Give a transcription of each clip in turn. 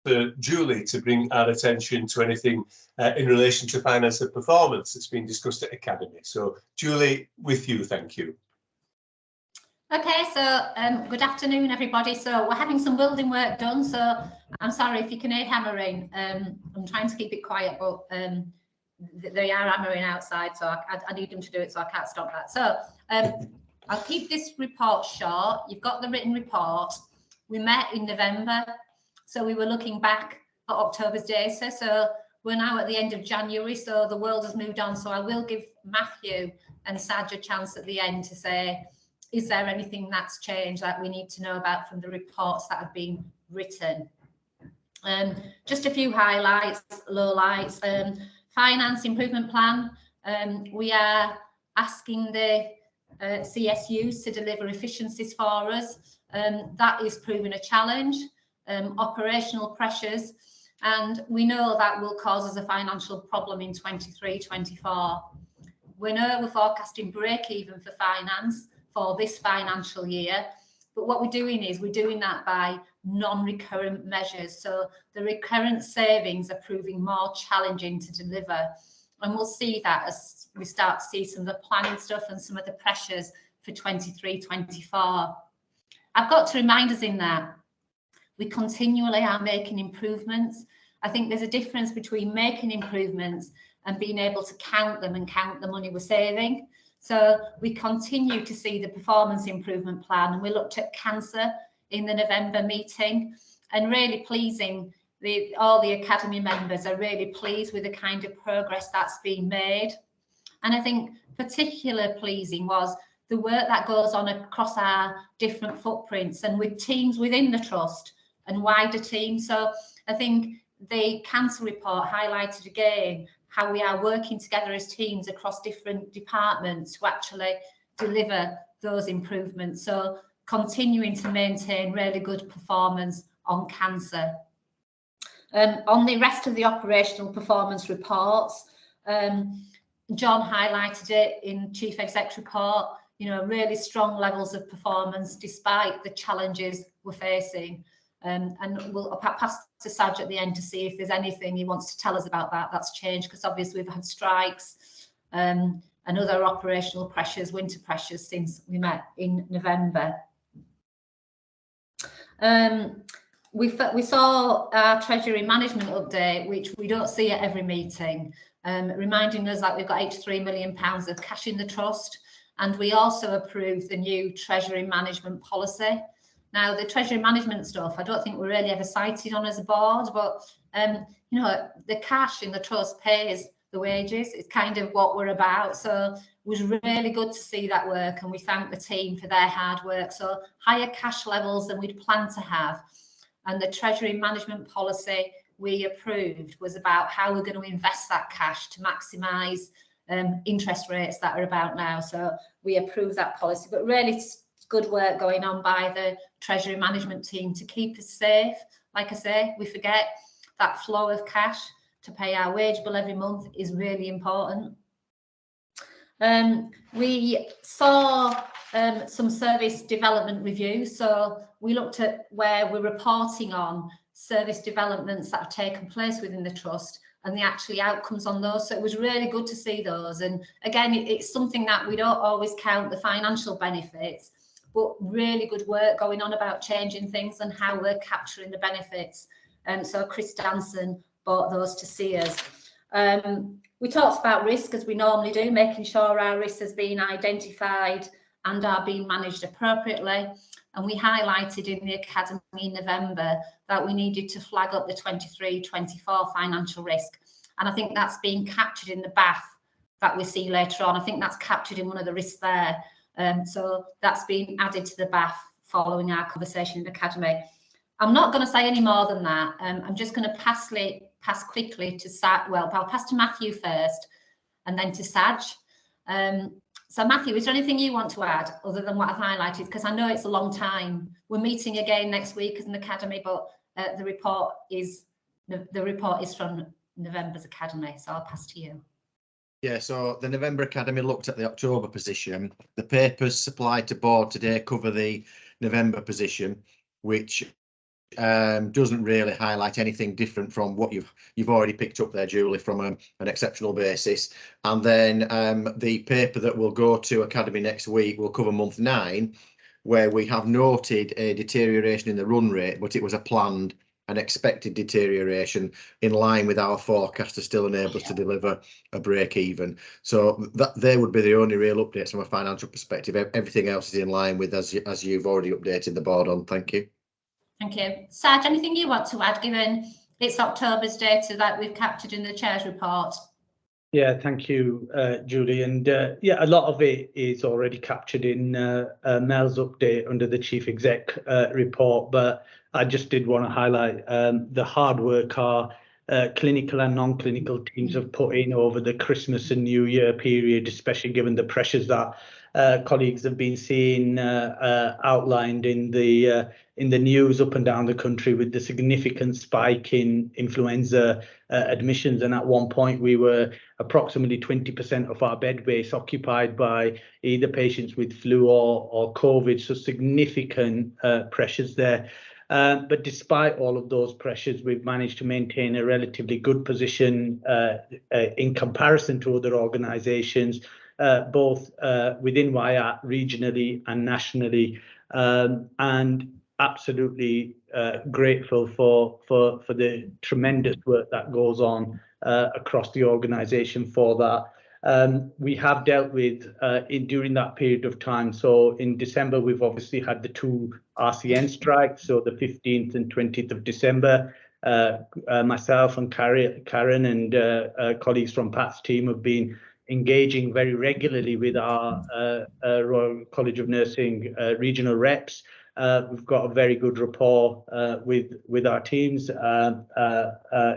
for Julie to bring our attention to anything in relation to finance and performance that's been discussed at Academy. So Julie, with you, thank you. Okay, so good afternoon, everybody. So we're having some building work done, so I'm sorry if you can hear hammering. I'm trying to keep it quiet, but they are hammering outside, so I need them to do it, so I can't stop that. So I'll keep this report short. You've got the written report. We met in November, so we were looking back at October's data. So we're now at the end of January, so the world has moved on. So I will give Matthew and Saj a chance at the end to say, is there anything that's changed that we need to know about from the reports that have been written? Just a few highlights, lowlights. Finance improvement plan. We are asking the CSUs to deliver efficiencies for us. That is proving a challenge. Operational pressures, and we know that will cause us a financial problem in 23-24. We know we're forecasting break even for finance for this financial year, but what we're doing is we're doing that by non-recurrent measures. So the recurrent savings are proving more challenging to deliver, and we'll see that as we start to see some of the planning stuff and some of the pressures for 23-24. I've got to remind us in that we continually are making improvements. I think there's a difference between making improvements and being able to count them and count the money we're saving. So we continue to see the performance improvement plan, and we looked at cancer in the November meeting, and really pleasing, all the Academy members are really pleased with the kind of progress that's been made. And I think particularly pleasing was the work that goes on across our different footprints and with teams within the trust and wider teams. So I think the cancer report highlighted again how we are working together as teams across different departments to actually deliver those improvements. So continuing to maintain really good performance on cancer. On the rest of the operational performance reports, John highlighted it in Chief Exec's report, you know, really strong levels of performance despite the challenges we're facing. And we'll pass to Saj at the end to see if there's anything he wants to tell us about that's changed, because obviously we've had strikes and other operational pressures, winter pressures since we met in November. We saw our Treasury Management update, which we don't see at every meeting, reminding us that we've got £83 million of cash in the trust, and we also approved the new Treasury Management policy. Now, the Treasury Management stuff, I don't think we're really ever cited on as a board, but, you know, the cash in the trust pays the wages. It's kind of what we're about. So it was really good to see that work, and we thank the team for their hard work. So higher cash levels than we'd planned to have. And the Treasury Management policy we approved was about how we're going to invest that cash to maximise interest rates that are about now. So we approved that policy, but really good work going on by the Treasury Management team to keep us safe. Like I say, we forget that flow of cash to pay our wage bill every month is really important. We saw some service development reviews. So we looked at where we're reporting on service developments that have taken place within the trust and the actual outcomes on those. So it was really good to see those. And again, it's something that we don't always count the financial benefits, but really good work going on about changing things and how we're capturing the benefits. So Chris Danson brought those to see us. We talked about risk, as we normally do, making sure our risk has been identified and are being managed appropriately. And we highlighted in the Academy in November that we needed to flag up the 23-24 financial risk. And I think that's being captured in the BAF that we see later on. I think that's captured in one of the risks there. So that's been added to the BAF following our conversation in the Academy. I'm not going to say any more than that. I'm just going to pass quickly to Saj. Well, I'll pass to Matthew first and then to Saj. So Matthew, is there anything you want to add other than what I've highlighted? Because I know it's a long time. We're meeting again next week as an Academy, but the report is from November's Academy. So I'll pass to you. Yeah, so the November Academy looked at the October position. The papers supplied to board today cover the November position, which doesn't really highlight anything different from what you've already picked up there, Julie, from an exceptional basis. And then the paper that will go to Academy next week will cover month 9, where we have noted a deterioration in the run rate, but it was a planned and expected deterioration in line with our forecast to still enable us to deliver a break even. So that they would be the only real updates from a financial perspective. Everything else is in line with as you've already updated the board on. Thank you. Thank you. Sarge, anything you want to add, given it's October's data that we've captured in the chair's report? Yeah, thank you, Julie. And yeah, a lot of it is already captured in Mel's update under the chief exec report, but I just did want to highlight the hard work our clinical and non-clinical teams have put in over the Christmas and New Year period, especially given the pressures that colleagues have been seeing outlined in the news up and down the country, with the significant spike in influenza admissions. And at one point we were approximately 20% of our bed base occupied by either patients with flu or COVID, so significant pressures there. But despite all of those pressures, we've managed to maintain a relatively good position in comparison to other organisations, both within Wyatt, regionally and nationally, and absolutely grateful for the tremendous work that goes on across the organisation for that. We have dealt with during that period of time. So in December, we've obviously had the 2 RCN strikes, so the 15th and 20th of December. Myself and Karen and colleagues from Pat's team have been engaging very regularly with our Royal College of Nursing regional reps. We've got a very good rapport with our teams,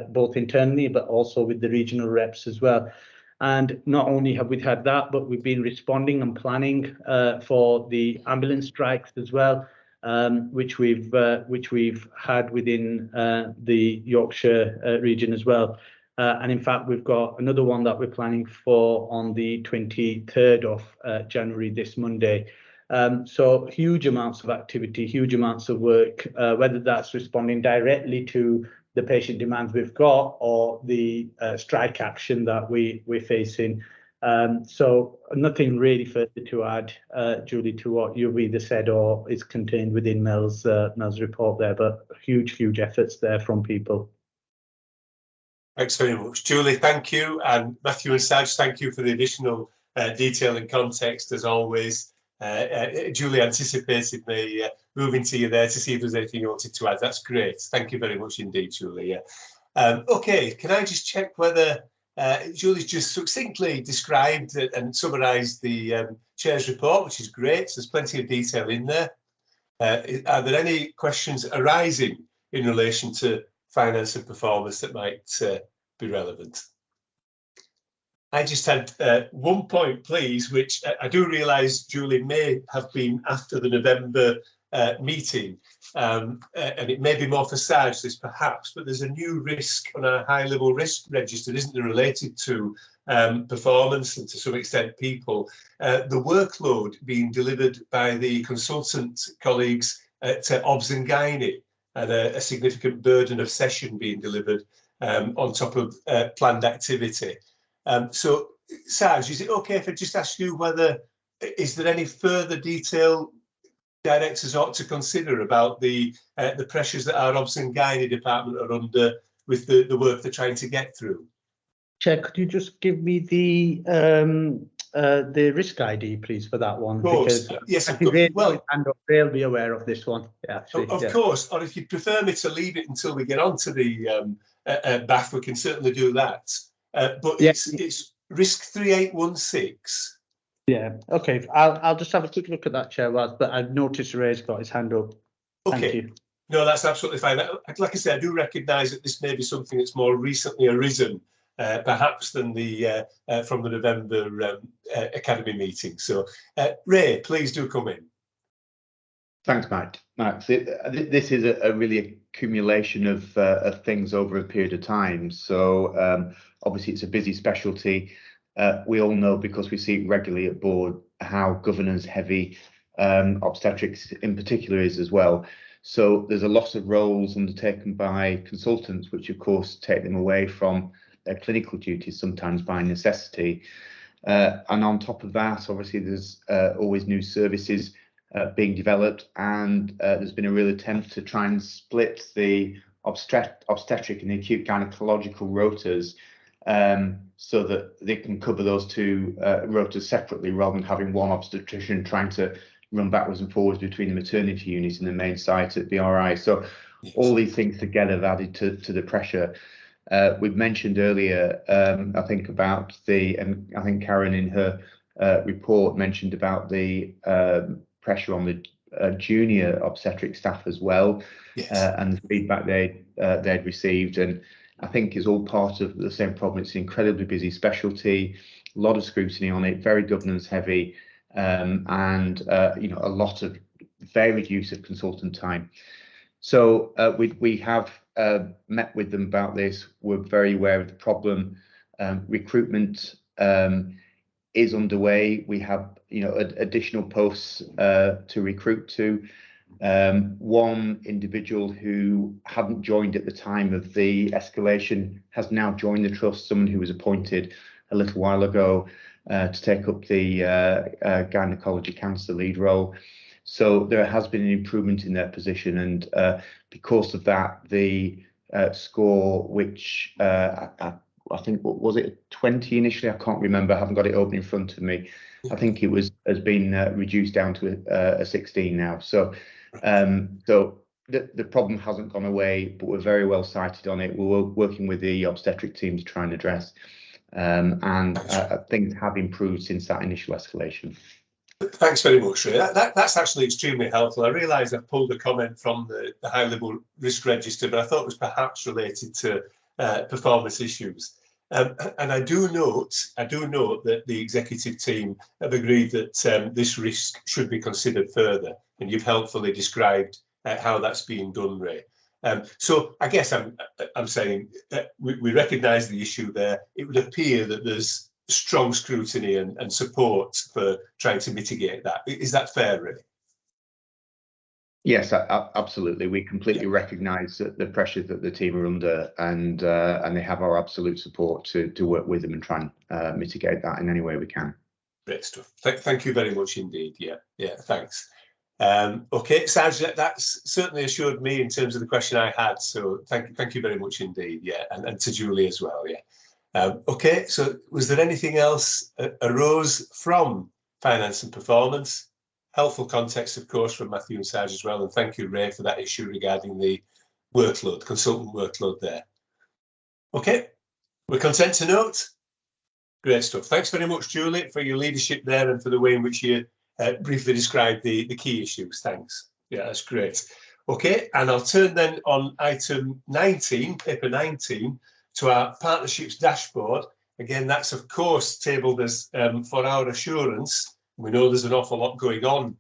both internally, but also with the regional reps as well. And not only have we had that, but we've been responding and planning for the ambulance strikes as well, which we've had within the Yorkshire region as well. And in fact, we've got another one that we're planning for on the 23rd of January, this Monday. So huge amounts of activity, huge amounts of work, whether that's responding directly to the patient demands we've got or the strike action that we're facing. So nothing really further to add, Julie, to what you've either said or is contained within Mel's report there, but huge efforts there from people. Thanks very much, Julie. Thank you, and Matthew and Sarge, thank you for the additional detail and context as always. Julie anticipated me moving to you there to see if there's anything you wanted to add. That's great. Thank you very much indeed, Julie. Okay, can I just check whether Julie's just succinctly described and summarised the chair's report, which is great. So there's plenty of detail in there. Are there any questions arising in relation to finance and performance that might be relevant? I just had one point, please, which I do realise, Julie, may have been after the November meeting, and it may be more for Sarge, this perhaps, but there's a new risk on our high-level risk register, isn't there, related to performance and to some extent people. The workload being delivered by the consultant colleagues at Obs and Gynae, and a significant burden of session being delivered on top of planned activity. So, Sarge, is it okay if I just ask you whether, is there any further detail directors ought to consider about the pressures that our Obs and Gynae department are under with the work they're trying to get through? Chair, could you just give me the risk ID, please, for that one? Of course, because yes. Well, and they'll be aware of this one. Yeah, actually, of course. Or if you prefer me to leave it until we get on to the BAF, we can certainly do that. But yeah, it's risk 3816. Yeah. Okay. I'll just have a quick look at that, Chair. But I've noticed Ray's got his hand up. Okay. Thank you. No, that's absolutely fine. Like I said, I do recognise that this may be something that's more recently arisen, perhaps than the from the November Academy meeting. So, Ray, please do come in. Thanks, Max. This is a really accumulation of things over a period of time. So obviously it's a busy specialty. We all know, because we see it regularly at board, how governance heavy obstetrics in particular is as well. So there's a lot of roles undertaken by consultants, which of course take them away from their clinical duties, sometimes by necessity. And on top of that, obviously, there's always new services being developed, and there's been a real attempt to try and split the obstetric and acute gynecological rotas so that they can cover those two rotas separately, rather than having one obstetrician trying to run backwards and forwards between the maternity unit and the main site at BRI. So all these things together have added to the pressure. We've mentioned earlier, I think, about and I think Karen in her report mentioned about the pressure on the junior obstetric staff as well, and the feedback they'd received. And I think is all part of the same problem. It's an incredibly busy specialty, a lot of scrutiny on it, very governance heavy, and a lot of varied use of consultant time. So we have met with them about this. We're very aware of the problem. Recruitment is underway. We have additional posts to recruit to. One individual who hadn't joined at the time of the escalation has now joined the trust, someone who was appointed a little while ago to take up the gynecology cancer lead role. So there has been an improvement in their position, and because of that, the score, which I think, what was it, 20 initially? I can't remember. I haven't got it open in front of me. I think it has been reduced down to a 16 now. So the problem hasn't gone away, but we're very well sighted on it. We're working with the obstetric team to try and address, and things have improved since that initial escalation. Thanks very much, Ray. That's actually extremely helpful. I realise I've pulled a comment from the high-level risk register, but I thought it was perhaps related to performance issues. And I do note that the executive team have agreed that this risk should be considered further, and you've helpfully described how that's being done, Ray. So I guess I'm saying that we recognise the issue there. It would appear that there's strong scrutiny and support for trying to mitigate that. Is that fair, Ray? Yes, absolutely. We completely recognise the pressures that the team are under, and they have our absolute support to work with them and try and mitigate that in any way we can. Great stuff. Thank you very much indeed. Yeah, thanks. Okay, Saj, that's certainly assured me in terms of the question I had. So thank you very much indeed. Yeah, and to Julie as well. Yeah. Okay, so was there anything else arose from finance and performance? Helpful context, of course, from Matthew and Saj as well. And thank you, Ray, for that issue regarding the workload, consultant workload there. Okay, we're content to note. Great stuff. Thanks very much, Julie, for your leadership there and for the way in which you briefly described the key issues. Thanks. Yeah, that's great. Okay, and I'll turn then on item 19, paper 19, to our partnerships dashboard. Again, that's of course tabled as for our assurance. We know there's an awful lot going on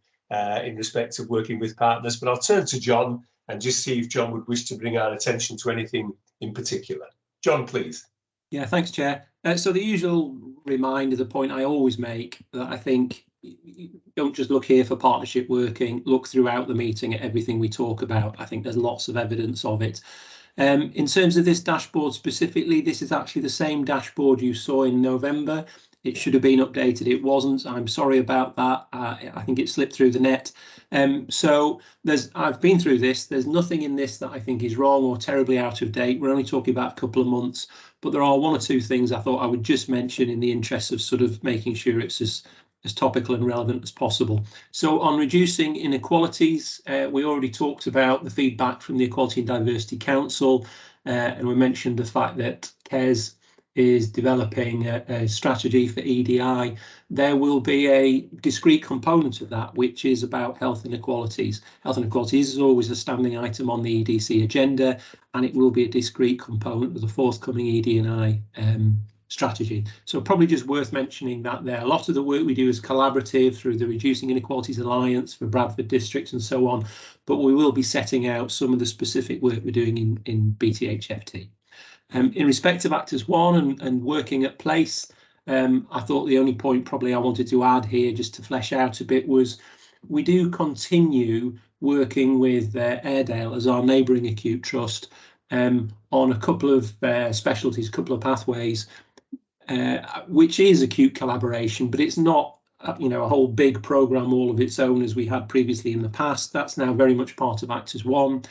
in respect of working with partners, but I'll turn to John and just see if John would wish to bring our attention to anything in particular. John, please. Yeah, thanks, Chair. So the usual reminder, the point I always make, that I think you don't just look here for partnership working, look throughout the meeting at everything we talk about. I think there's lots of evidence of it. In terms of this dashboard specifically, this is actually the same dashboard you saw in November. It should have been updated. It wasn't. I'm sorry about that. I think it slipped through the net. So I've been through this. There's nothing in this that I think is wrong or terribly out of date. We're only talking about a couple of months, but there are one or two things I thought I would just mention in the interest of sort of making sure it's as topical and relevant as possible. So on reducing inequalities, we already talked about the feedback from the Equality and Diversity Council, and we mentioned the fact that CARES is developing a strategy for EDI. There will be a discrete component of that, which is about health inequalities. Health inequalities is always a standing item on the EDC agenda, and it will be a discrete component of the forthcoming ED&I strategy. So probably just worth mentioning that there. A lot of the work we do is collaborative through the Reducing Inequalities Alliance for Bradford District and so on, but we will be setting out some of the specific work we're doing in BTHFT. In respect of Actors 1 and working at place, I thought the only point probably I wanted to add here just to flesh out a bit was we do continue working with Airedale as our neighbouring acute trust on a couple of specialties, a couple of pathways, which is acute collaboration, but it's not a whole big programme all of its own as we had previously in the past. That's now very much part of Actors One.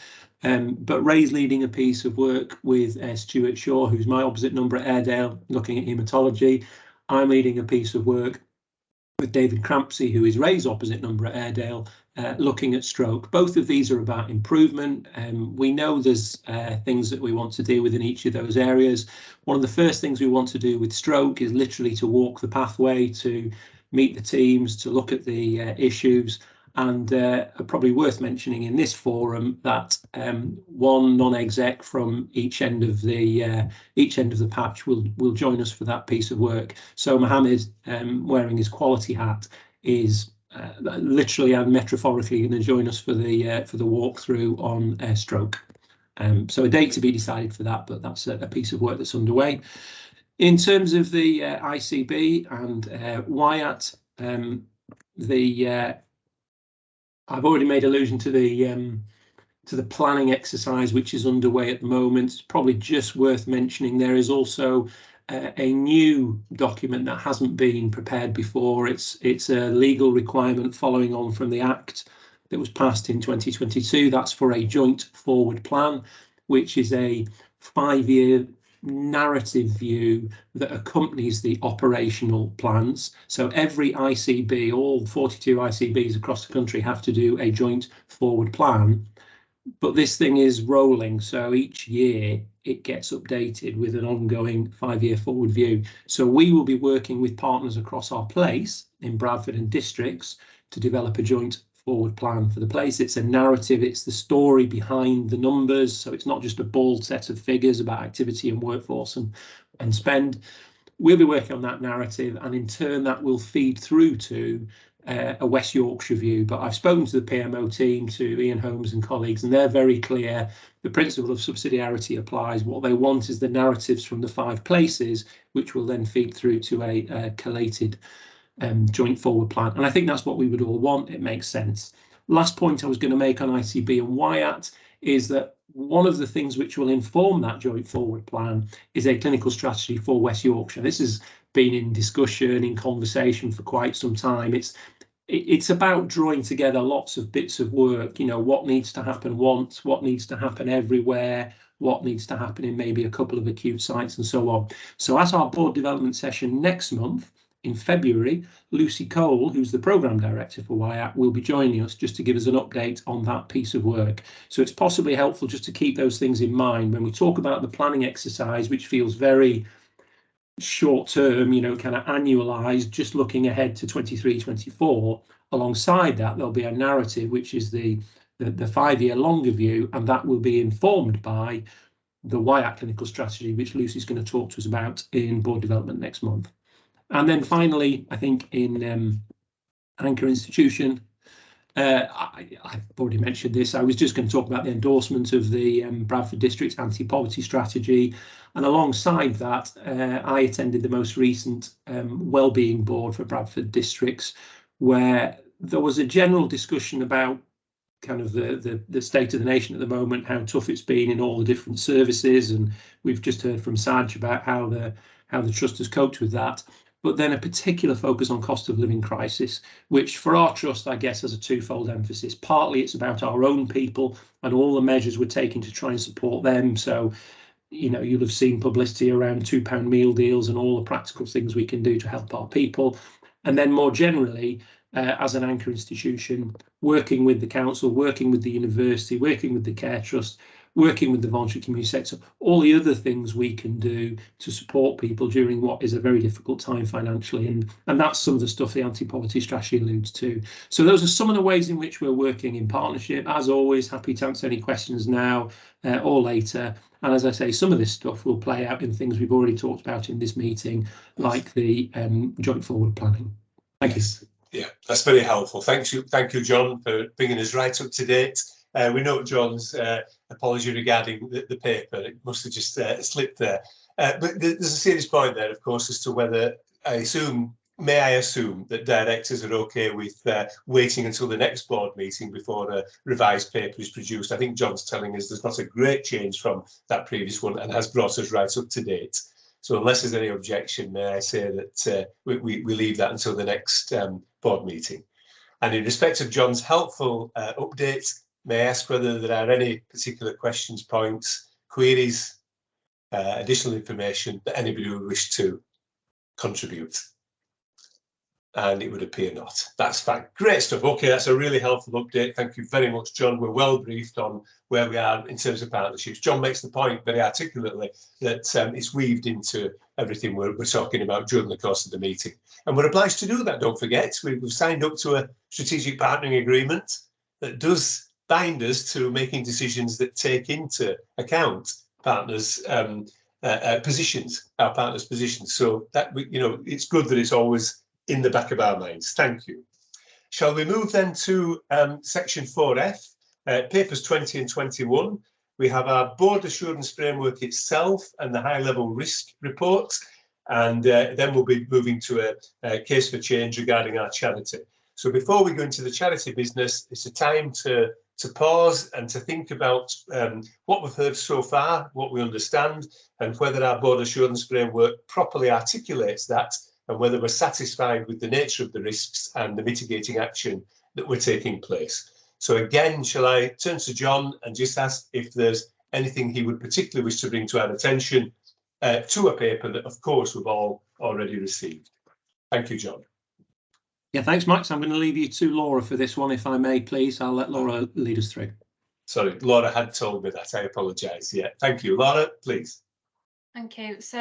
But Ray's leading a piece of work with Stuart Shaw, who's my opposite number at Airedale, looking at haematology. I'm leading a piece of work with David Crampsey, who is Ray's opposite number at Airedale, looking at stroke. Both of these are about improvement. We know there's things that we want to do within each of those areas. One of the first things we want to do with stroke is literally to walk the pathway, to meet the teams, to look at the issues. And probably worth mentioning in this forum that one non-exec from each end of the patch will join us for that piece of work. So Mohammed, wearing his quality hat, is literally and metaphorically going to join us for the walkthrough on stroke. So a date to be decided for that, but that's a piece of work that's underway. In terms of the ICB and Wyatt, I've already made allusion to the planning exercise, which is underway at the moment. It's probably just worth mentioning there is also a new document that hasn't been prepared before. It's a legal requirement following on from the Act that was passed in 2022. That's for a joint forward plan, which is a 5-year narrative view that accompanies the operational plans. So every ICB, all 42 ICBs across the country, have to do a joint forward plan. But this thing is rolling, so each year it gets updated with an ongoing 5-year forward view. So we will be working with partners across our place in Bradford and districts to develop a joint forward plan for the place. It's a narrative, it's the story behind the numbers, so it's not just a bald set of figures about activity and workforce and spend. We'll be working on that narrative, and in turn that will feed through to a West Yorkshire view. But I've spoken to the PMO team, to Ian Holmes and colleagues, and they're very clear. The principle of subsidiarity applies. What they want is the narratives from the 5 places, which will then feed through to a collated joint forward plan. And I think that's what we would all want. It makes sense. Last point I was going to make on ICB and Wyatt is that one of the things which will inform that joint forward plan is a clinical strategy for West Yorkshire. This has been in discussion, in conversation for quite some time. It's about drawing together lots of bits of work, what needs to happen once, what needs to happen everywhere, what needs to happen in maybe a couple of acute sites and so on. So at our board development session next month, in February, Lucy Cole, who's the programme director for Wyatt, will be joining us just to give us an update on that piece of work. So it's possibly helpful just to keep those things in mind when we talk about the planning exercise, which feels very short term, kind of annualised, just looking ahead to 23-24. Alongside that, there'll be a narrative, which is the 5-year longer view, and that will be informed by the Wyatt clinical strategy, which Lucy's going to talk to us about in board development next month. And then finally, I think in Anchor Institution, I've already mentioned this. I was just going to talk about the endorsement of the Bradford District anti-poverty strategy. And alongside that, I attended the most recent wellbeing board for Bradford Districts, where there was a general discussion about kind of the state of the nation at the moment, how tough it's been in all the different services. And we've just heard from Saj about how the trust has coped with that. But then a particular focus on cost of living crisis, which for our trust, I guess, has a twofold emphasis. Partly it's about our own people and all the measures we're taking to try and support them. So, you'll have seen publicity around £2 meal deals and all the practical things we can do to help our people. And then more generally, as an Anchor Institution, working with the council, working with the university, working with the Care Trust, working with the voluntary community sector, all the other things we can do to support people during what is a very difficult time financially. And that's some of the stuff the anti-poverty strategy alludes to. So those are some of the ways in which we're working in partnership. As always, happy to answer any questions now or later. And as I say, some of this stuff will play out in things we've already talked about in this meeting, like the joint forward planning. Thank you. Yeah, that's very helpful. Thank you, John, for bringing us right up to date. We note John's apology regarding the paper. It must have just slipped there. But there's a serious point there, of course, as to whether, I assume, may I assume that directors are okay with waiting until the next board meeting before a revised paper is produced? I think John's telling us there's not a great change from that previous one and has brought us right up to date. So unless there's any objection, may I say that we leave that until the next board meeting. And in respect of John's helpful update, may I ask whether there are any particular questions, points, queries, additional information that anybody would wish to contribute? And it would appear not. That's fine. Great stuff. Okay, that's a really helpful update. Thank you very much, John. We're well briefed on where we are in terms of partnerships. John makes the point very articulately that it's weaved into everything we're talking about during the course of the meeting. And we're obliged to do that, don't forget. We've signed up to a strategic partnering agreement that does bind us to making decisions that take into account partners' positions, our partners' positions. So that, it's good that it's always in the back of our minds. Thank you. Shall we move then to section 4F, papers 20 and 21. We have our board assurance framework itself and the high level risk report. And then we'll be moving to a case for change regarding our charity. So before we go into the charity business, it's a time to pause and to think about what we've heard so far, what we understand, and whether our board assurance framework properly articulates that, and whether we're satisfied with the nature of the risks and the mitigating action that we're taking place. So again, shall I turn to John and just ask if there's anything he would particularly wish to bring to our attention to a paper that, of course, we've all already received. Thank you, John. Yeah, thanks, Max. I'm going to leave you to Laura for this one, if I may, please. I'll let Laura lead us through. Sorry, Laura had told me that. I apologise. Yeah, thank you. Laura, please. Thank you. So,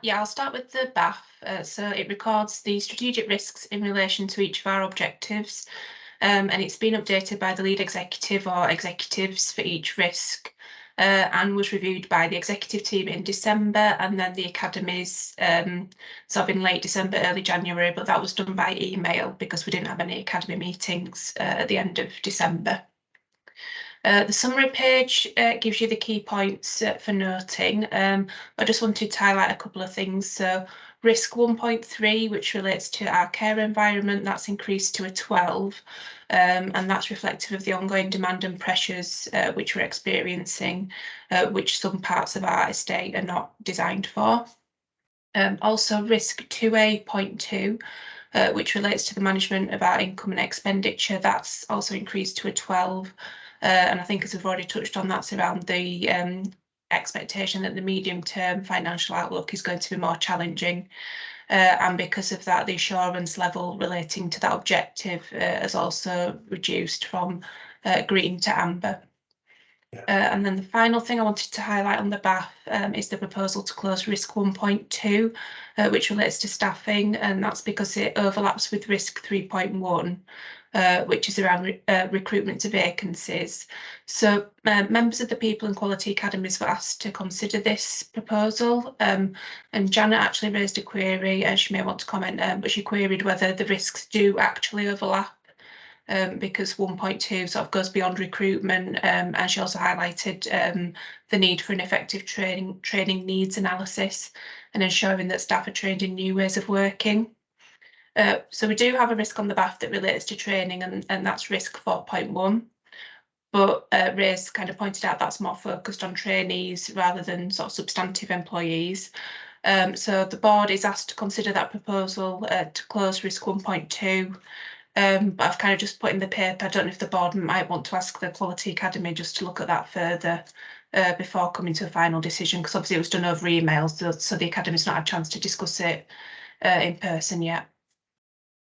yeah, I'll start with the BAF. So it records the strategic risks in relation to each of our objectives, and it's been updated by the lead executive or executives for each risk, and was reviewed by the executive team in December, and then the academies sort of in late December, early January, but that was done by email because we didn't have any academy meetings at the end of December. The summary page gives you the key points for noting. I just wanted to highlight a couple of things. So risk 1.3, which relates to our care environment, that's increased to a 12, and that's reflective of the ongoing demand and pressures which we're experiencing, which some parts of our estate are not designed for. Also risk 2A.2, which relates to the management of our income and expenditure, that's also increased to a 12. And I think, as we've already touched on, that's around the expectation that the medium-term financial outlook is going to be more challenging. And because of that, the assurance level relating to that objective has also reduced from green to amber. And then the final thing I wanted to highlight on the BAF is the proposal to close risk 1.2, which relates to staffing, and that's because it overlaps with risk 3.1. Which is around recruitment to vacancies. So members of the People and Quality Academies were asked to consider this proposal, and Janet actually raised a query, and she may want to comment, but she queried whether the risks do actually overlap, because 1.2 sort of goes beyond recruitment, and she also highlighted the need for an effective training needs analysis and ensuring that staff are trained in new ways of working. So we do have a risk on the BAF that relates to training, and that's risk 4.1. But Ray's kind of pointed out that's more focused on trainees rather than sort of substantive employees. So the board is asked to consider that proposal to close risk 1.2. But I've kind of just put in the paper, I don't know if the board might want to ask the Quality Academy just to look at that further before coming to a final decision, because obviously it was done over email, so the Academy's not had a chance to discuss it in person yet.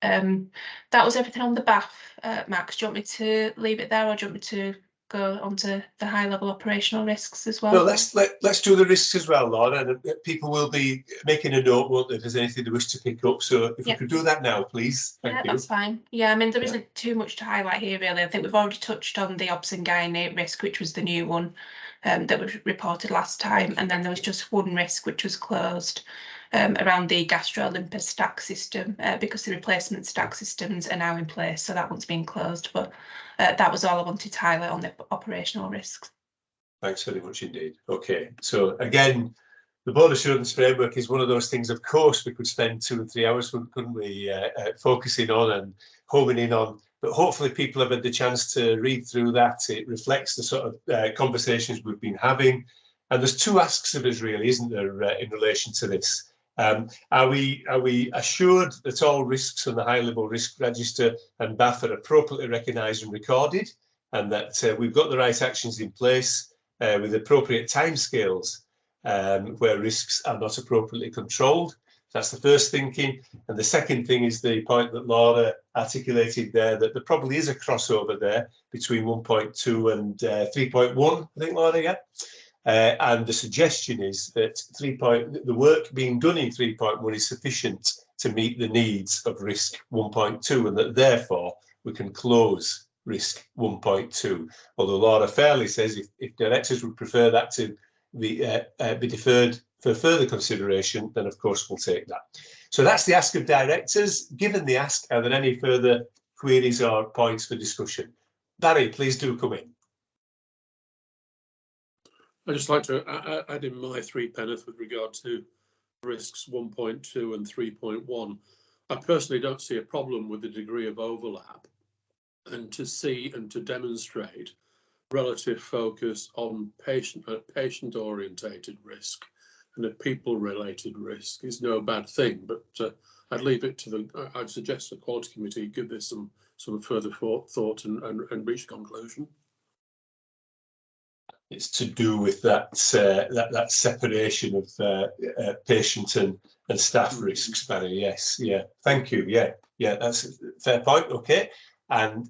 That was everything on the BAF. Max, do you want me to leave it there, or do you want me to go on to the high level operational risks as well? No, let's do the risks as well, Laura, and people will be making a note, won't they, if there's anything they wish to pick up. So if we could do that now, please. Thank you. That's fine. Yeah, I mean, there isn't too much to highlight here, really. I think we've already touched on the obs and gynae risk, which was the new one that was reported last time, and then there was just one risk which was closed around the GastroOlympus stack system, because the replacement stack systems are now in place, so that one's been closed. But that was all I wanted to highlight on the operational risks. Thanks very much indeed. Okay, so again, the board assurance framework is one of those things, of course, we could spend 2 or 3 hours, couldn't we, focusing on and homing in on. But hopefully people have had the chance to read through that. It reflects the sort of conversations we've been having. And there's 2 asks of us, really, isn't there, in relation to this? Are we assured that all risks on the high-level risk register and BAF are appropriately recognised and recorded, and that we've got the right actions in place with appropriate timescales where risks are not appropriately controlled? That's the first thinking. And the second thing is the point that Laura articulated there, that there probably is a crossover there between 1.2 and 3.1, I think, Laura, yeah? And the suggestion is that the work being done in 3.1 is sufficient to meet the needs of risk 1.2, and that therefore we can close risk 1.2. Although Laura fairly says if directors would prefer that to be deferred for further consideration, then of course we'll take that. So that's the ask of directors. Given the ask, are there any further queries or points for discussion? Barry, please do come in. I'd just like to add in my 3 pence with regard to risks 1.2 and 3.1. I personally don't see a problem with the degree of overlap, and to see and to demonstrate relative focus on patient-orientated risk and a people-related risk is no bad thing. But I'd leave it to I'd suggest the quality committee give this some further thought and reach a conclusion. It's to do with that that separation of patient and staff risks, Barry. Yes, yeah. Thank you. Yeah, that's a fair point. Okay, and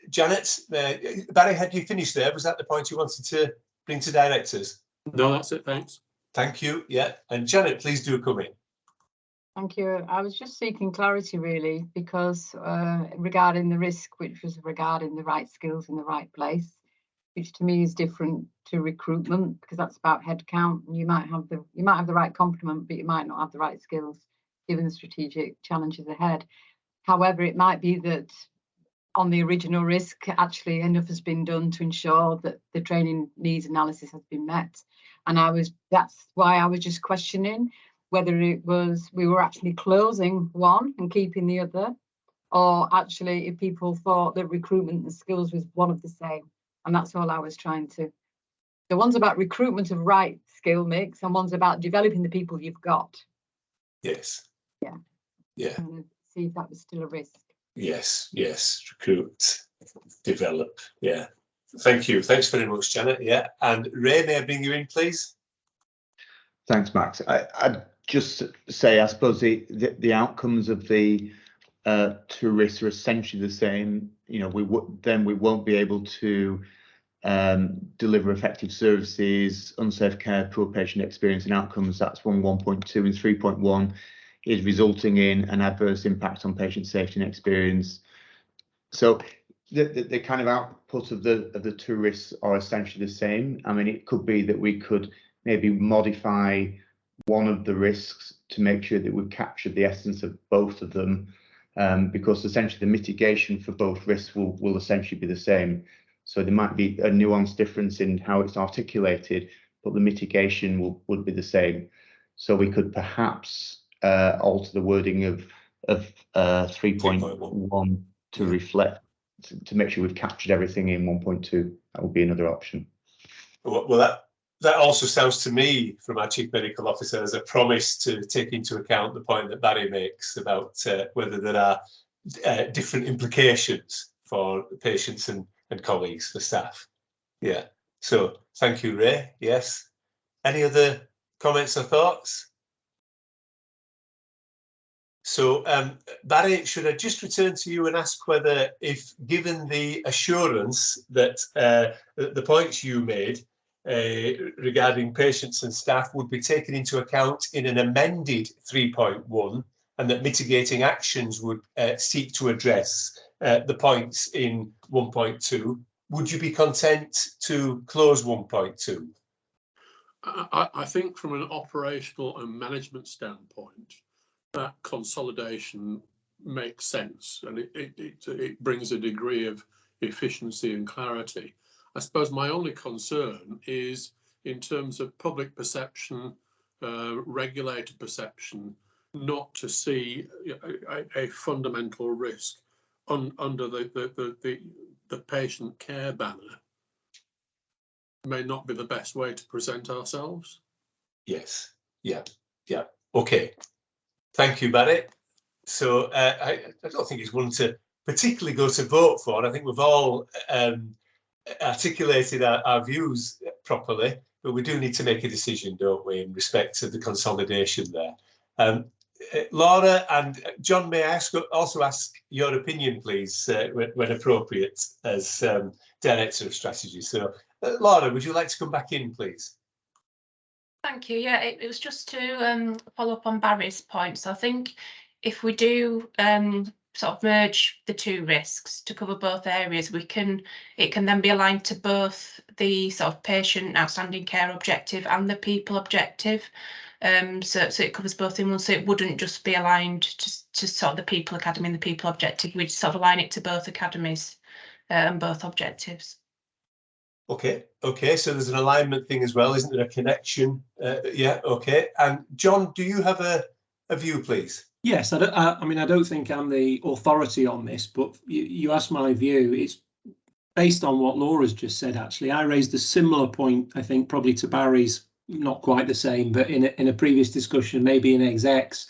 Janet, Barry, had you finished there? Was that the point you wanted to bring to directors? No, that's it. Thanks. Thank you. Yeah, and Janet, please do come in. Thank you. I was just seeking clarity, really, because regarding the risk, which was regarding the right skills in the right place, which to me is different to recruitment, because that's about headcount. You might have the right complement, but you might not have the right skills given the strategic challenges ahead. However, it might be that on the original risk, actually enough has been done to ensure that the training needs analysis has been met. And that's why I was just questioning whether it was we were actually closing one and keeping the other, or actually if people thought that recruitment and skills was one of the same. And that's all I was trying to. The one's about recruitment of right skill mix, and one's about developing the people you've got. Yes. Yeah. Yeah. And see if that was still a risk. Yes. Recruit, develop. Yeah. Thank you. Thanks very much, Janet. Yeah. And Ray, may I bring you in, please? Thanks, Max. I'd just say, I suppose the outcomes of the 2 risks are essentially the same. You know, we won't be able to deliver effective services, unsafe care, poor patient experience and outcomes. That's 1.2, and 3.1 is resulting in an adverse impact on patient safety and experience. So the kind of output of the 2 risks are essentially the same. I mean, it could be that we could maybe modify one of the risks to make sure that we've captured the essence of both of them, because essentially the mitigation for both risks will essentially be the same. So there might be a nuanced difference in how it's articulated, but the mitigation would be the same. So we could perhaps alter the wording of 3.1 to reflect, to make sure we've captured everything in 1.2. That would be another option. Well, that also sounds to me, from our Chief Medical Officer, as a promise to take into account the point that Barry makes about whether there are different implications for patients and colleagues, the staff. Yeah. So thank you, Ray. Yes. Any other comments or thoughts? So, Barry, should I just return to you and ask whether, if given the assurance that the points you made regarding patients and staff would be taken into account in an amended 3.1, and that mitigating actions would seek to address the points in 1.2, would you be content to close 1.2? I think from an operational and management standpoint, that consolidation makes sense, and it brings a degree of efficiency and clarity. I suppose my only concern is in terms of public perception regulator perception not to see a fundamental risk under the patient care banner may not be the best way to present ourselves. Yes. Yeah. Okay. Thank you, Barry. So I don't think it's one to particularly go to vote for. I think we've all articulated our views properly, but we do need to make a decision, don't we, in respect to the consolidation there. Laura and John, may I also ask your opinion, please, when appropriate, as Director of Strategy. So, Laura, would you like to come back in, please? Thank you. Yeah, it was just to follow up on Barry's point. So I think if we do sort of merge the two risks to cover both areas, it can then be aligned to both the sort of patient outstanding care objective and the people objective. So it covers both in one. So it wouldn't just be aligned to sort of the people academy and the people objective. We'd sort of align it to both academies and both objectives. Okay, so there's an alignment thing as well, isn't there? A connection. Yeah, okay. And John, do you have a view, please? Yes, I mean, I don't think I'm the authority on this, but you asked my view. It's based on what Laura's just said, actually. I raised a similar point, I think, probably to Barry's, not quite the same, but in a previous discussion, maybe in execs,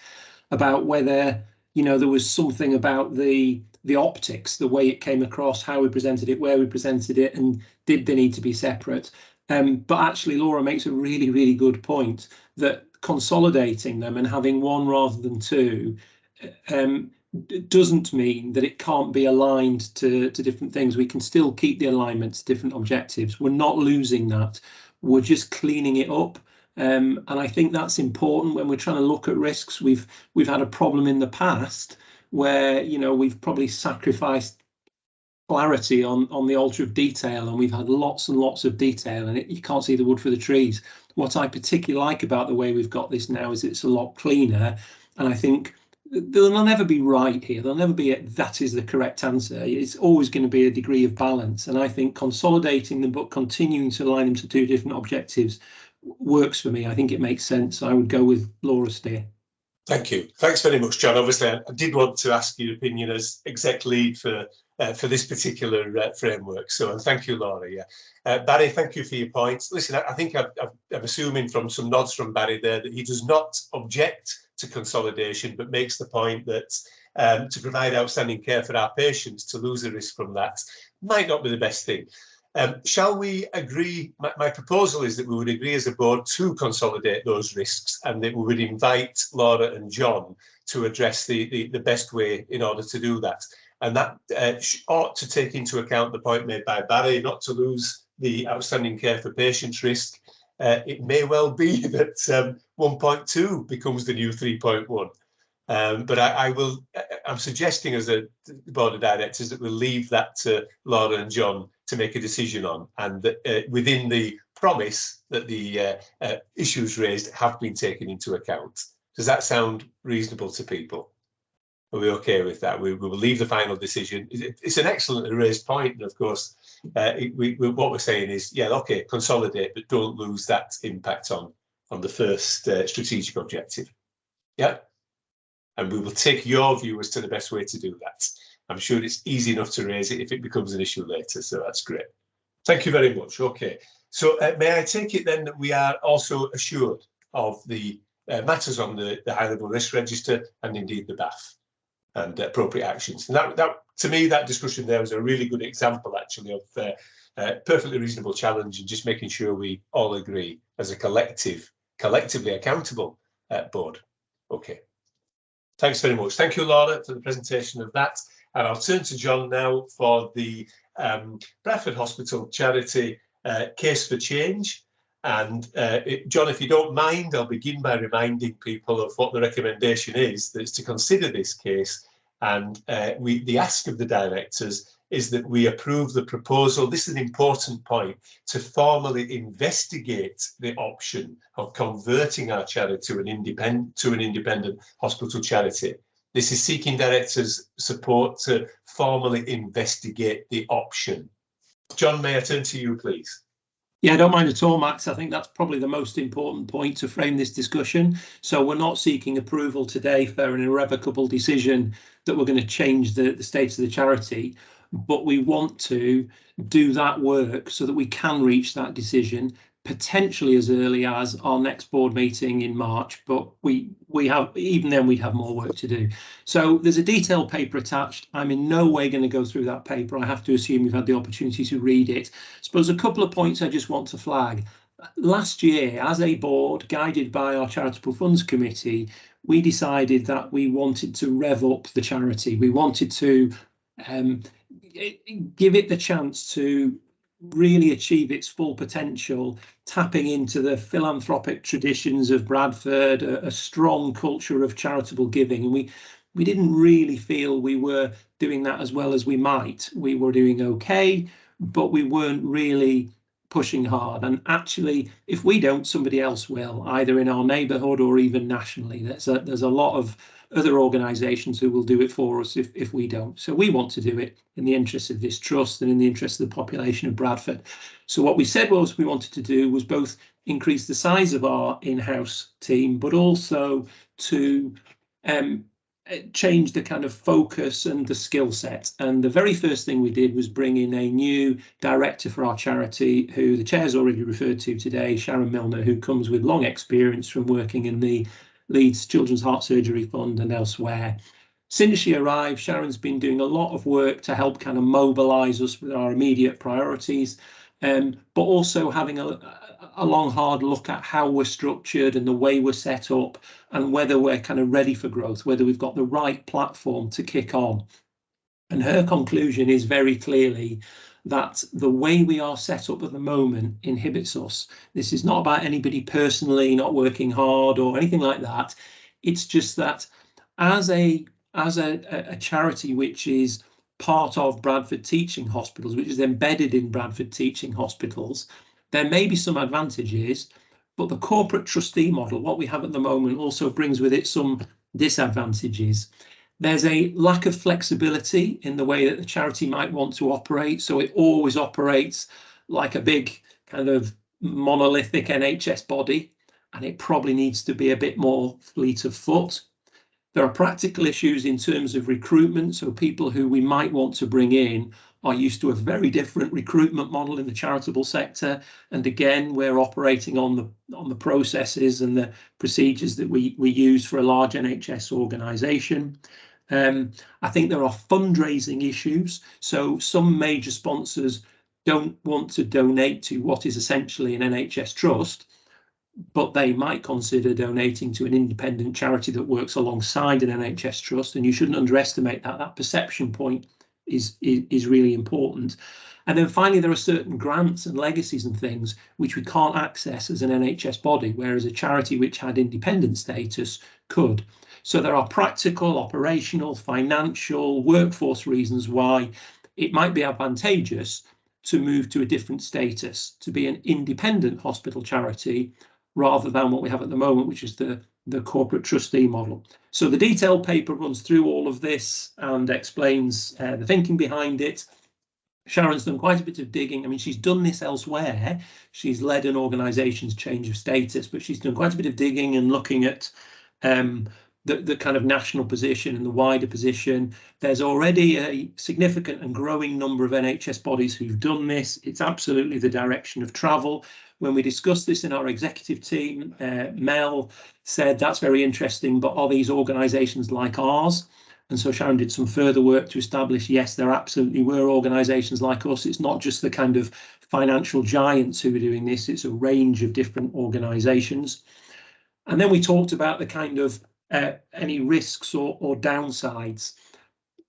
about whether, there was something about the optics, the way it came across, how we presented it, where we presented it, and did they need to be separate? But actually, Laura makes a really, really good point that consolidating them and having one rather than two doesn't mean that it can't be aligned to different things. We can still keep the alignment to different objectives. We're not losing that. We're just cleaning it up. And I think that's important when we're trying to look at risks. We've had a problem in the past where, we've probably sacrificed clarity on the altar of detail, and we've had lots and lots of detail, and you can't see the wood for the trees. What I particularly like about the way we've got this now is it's a lot cleaner, and I think they'll never be right here. There'll never be that is the correct answer. It's always going to be a degree of balance, and I think consolidating them but continuing to align them to two different objectives works for me. I think it makes sense. I would go with Laura's steer. Thank you. Thanks very much, John. Obviously, I did want to ask your opinion as exec lead for this particular framework. So, and thank you, Laura. Yeah, Barry, thank you for your points. Listen, I think I'm assuming from some nods from Barry there that he does not object to consolidation, but makes the point that to provide outstanding care for our patients, to lose the risk from that might not be the best thing. Shall we agree? My proposal is that we would agree as a board to consolidate those risks, and that we would invite Laura and John to address the best way in order to do that. And that ought to take into account the point made by Barry, not to lose the outstanding care for patients risk. It may well be that 1.2 becomes the new 3.1. But I'm suggesting as a board of directors that we'll leave that to Laura and John to make a decision on, and that within the promise that the issues raised have been taken into account. Does that sound reasonable to people? Are we okay with that? We will leave the final decision. It's an excellently raised point, and of course, what we're saying is, yeah, okay, consolidate, but don't lose that impact on the first strategic objective. Yeah. And we will take your view as to the best way to do that. I'm sure it's easy enough to raise it if it becomes an issue later. So that's great. Thank you very much. Okay. So may I take it then that we are also assured of the matters on the high level risk register and indeed the BAF and appropriate actions. And that to me, that discussion there was a really good example actually of perfectly reasonable challenge and just making sure we all agree as a collectively accountable board. Okay. Thanks very much. Thank you, Laura, for the presentation of that. And I'll turn to John now for the Bradford Hospital Charity Case for Change. And John, if you don't mind, I'll begin by reminding people of what the recommendation is, that it's to consider this case. And the ask of the directors is that we approve the proposal. This is an important point, to formally investigate the option of converting our charity to an independent hospital charity. This is seeking directors' support to formally investigate the option. John, may I turn to you, please? Yeah, I don't mind at all, Max. I think that's probably the most important point to frame this discussion. So we're not seeking approval today for an irrevocable decision that we're going to change the status of the charity, but we want to do that work so that we can reach that decision potentially as early as our next board meeting in March, but we have, even then we'd have more work to do. So there's a detailed paper attached. I'm in no way going to go through that paper. I have to assume you've had the opportunity to read it. I suppose a couple of points I just want to flag. Last year, as a board, guided by our Charitable Funds Committee, we decided that we wanted to rev up the charity. We wanted to give it the chance to really achieve its full potential, tapping into the philanthropic traditions of Bradford, a strong culture of charitable giving. And we didn't really feel we were doing that as well as we might. We were doing okay, but we weren't really pushing hard. And actually, if we don't, somebody else will, either in our neighbourhood or even nationally. There's a lot of other organisations who will do it for us if we don't. So we want to do it in the interest of this trust and in the interest of the population of Bradford. So what we said was we wanted to do was both increase the size of our in-house team, but also to change the kind of focus and the skill set. And the very first thing we did was bring in a new director for our charity, who the chair's already referred to today, Sharon Milner, who comes with long experience from working in the Leeds Children's Heart Surgery Fund and elsewhere. Since she arrived, Sharon's been doing a lot of work to help kind of mobilise us with our immediate priorities, but also having a long, hard look at how we're structured and the way we're set up and whether we're kind of ready for growth, whether we've got the right platform to kick on. And her conclusion is very clearly that the way we are set up at the moment inhibits us. This is not about anybody personally not working hard or anything like that. It's just that as a charity which is part of Bradford Teaching Hospitals, which is embedded in Bradford Teaching Hospitals, there may be some advantages, but the corporate trustee model, what we have at the moment, also brings with it some disadvantages. There's a lack of flexibility in the way that the charity might want to operate. So it always operates like a big kind of monolithic NHS body, and it probably needs to be a bit more fleet of foot. There are practical issues in terms of recruitment. So people who we might want to bring in are used to a very different recruitment model in the charitable sector. And again, we're operating on the processes and the procedures that we use for a large NHS organisation. I think there are fundraising issues. So some major sponsors don't want to donate to what is essentially an NHS trust, but they might consider donating to an independent charity that works alongside an NHS trust. And you shouldn't underestimate that. That perception point is really important. And then finally, there are certain grants and legacies and things which we can't access as an NHS body, whereas a charity which had independent status could. So there are practical, operational, financial, workforce reasons why it might be advantageous to move to a different status, to be an independent hospital charity, rather than what we have at the moment, which is the corporate trustee model. So the detailed paper runs through all of this and explains the thinking behind it. Sharon's done quite a bit of digging. I mean, she's done this elsewhere. She's led an organisation's change of status, but she's done quite a bit of digging and looking at the kind of national position and the wider position. There's already a significant and growing number of NHS bodies who've done this. It's absolutely the direction of travel. When we discussed this in our executive team, Mel said that's very interesting, but are these organisations like ours? And so Sharon did some further work to establish, yes, there absolutely were organisations like us. It's not just the kind of financial giants who are doing this, it's a range of different organisations. And then we talked about the kind of any risks or downsides.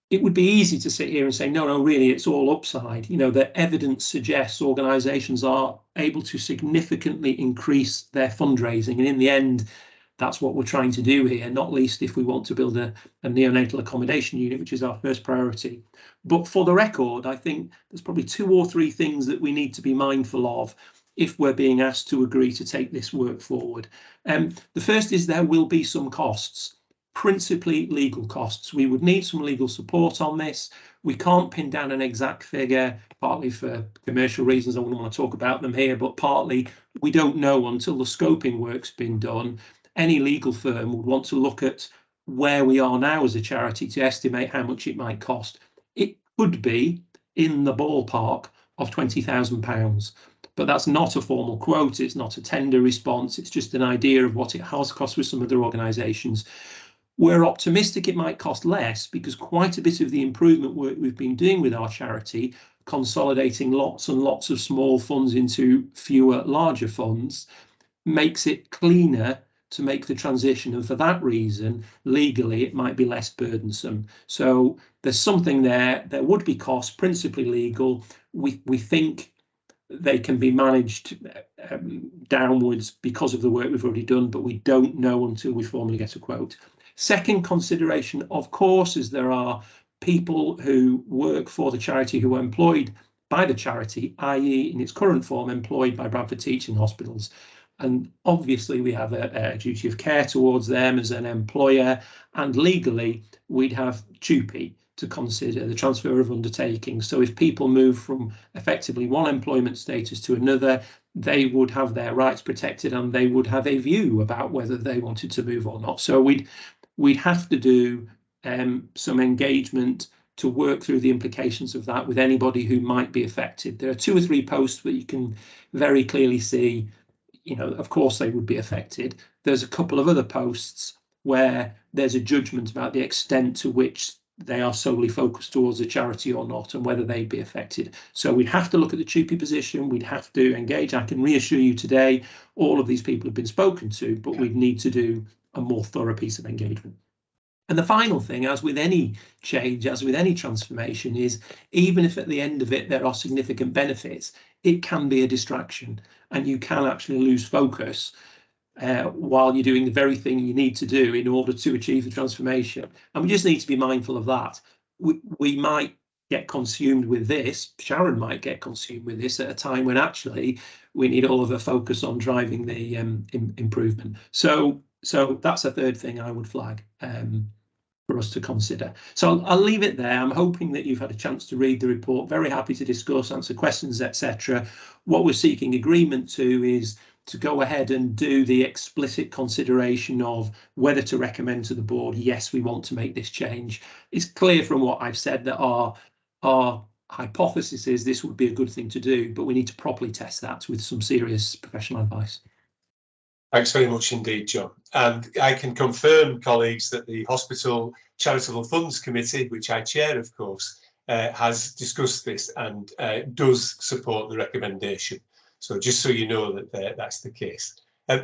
It would be easy to sit here and say, no, really, it's all upside. You know, the evidence suggests organisations are able to significantly increase their fundraising. And in the end, that's what we're trying to do here, not least if we want to build a neonatal accommodation unit, which is our first priority. But for the record, I think there's probably 2 or 3 things that we need to be mindful of if we're being asked to agree to take this work forward. The first is there will be some costs, principally legal costs. We would need some legal support on this. We can't pin down an exact figure, partly for commercial reasons. I wouldn't want to talk about them here, but partly we don't know until the scoping work's been done. Any legal firm would want to look at where we are now as a charity to estimate how much it might cost. It could be in the ballpark of £20,000, but that's not a formal quote. It's not a tender response. It's just an idea of what it has cost with some other organisations. We're optimistic it might cost less because quite a bit of the improvement work we've been doing with our charity, consolidating lots and lots of small funds into fewer larger funds, makes it cleaner to make the transition, and for that reason legally it might be less burdensome. So there's something there. There would be costs, principally legal. We think they can be managed downwards because of the work we've already done, but we don't know until we formally get a quote. Second consideration, of course, is there are people who work for the charity who are employed by the charity, i.e. in its current form employed by Bradford Teaching Hospitals. And obviously we have a duty of care towards them as an employer, and legally we'd have TUPE to consider, the transfer of undertaking. So if people move from effectively one employment status to another, they would have their rights protected and they would have a view about whether they wanted to move or not. So we'd have to do some engagement to work through the implications of that with anybody who might be affected. There are 2 or 3 posts that you can very clearly see, of course they would be affected. There's a couple of other posts where there's a judgment about the extent to which they are solely focused towards a charity or not, and whether they'd be affected. So we'd have to look at the TUPE position, we'd have to engage. I can reassure you today, all of these people have been spoken to, but we'd need to do a more thorough piece of engagement. And the final thing, as with any change, as with any transformation, is even if at the end of it there are significant benefits, it can be a distraction and you can actually lose focus while you're doing the very thing you need to do in order to achieve the transformation. And we just need to be mindful of that. We might get consumed with this, Sharon might get consumed with this at a time when actually we need all of our focus on driving the improvement. So that's a third thing I would flag for us to consider. So I'll leave it there. I'm hoping that you've had a chance to read the report. Very happy to discuss, answer questions, etc. What we're seeking agreement to is to go ahead and do the explicit consideration of whether to recommend to the board, yes, we want to make this change. It's clear from what I've said that our hypothesis is this would be a good thing to do, but we need to properly test that with some serious professional advice. Thanks very much indeed, John. And I can confirm, colleagues, that the Hospital Charitable Funds Committee, which I chair, of course, has discussed this and does support the recommendation. So just so you know that that's the case.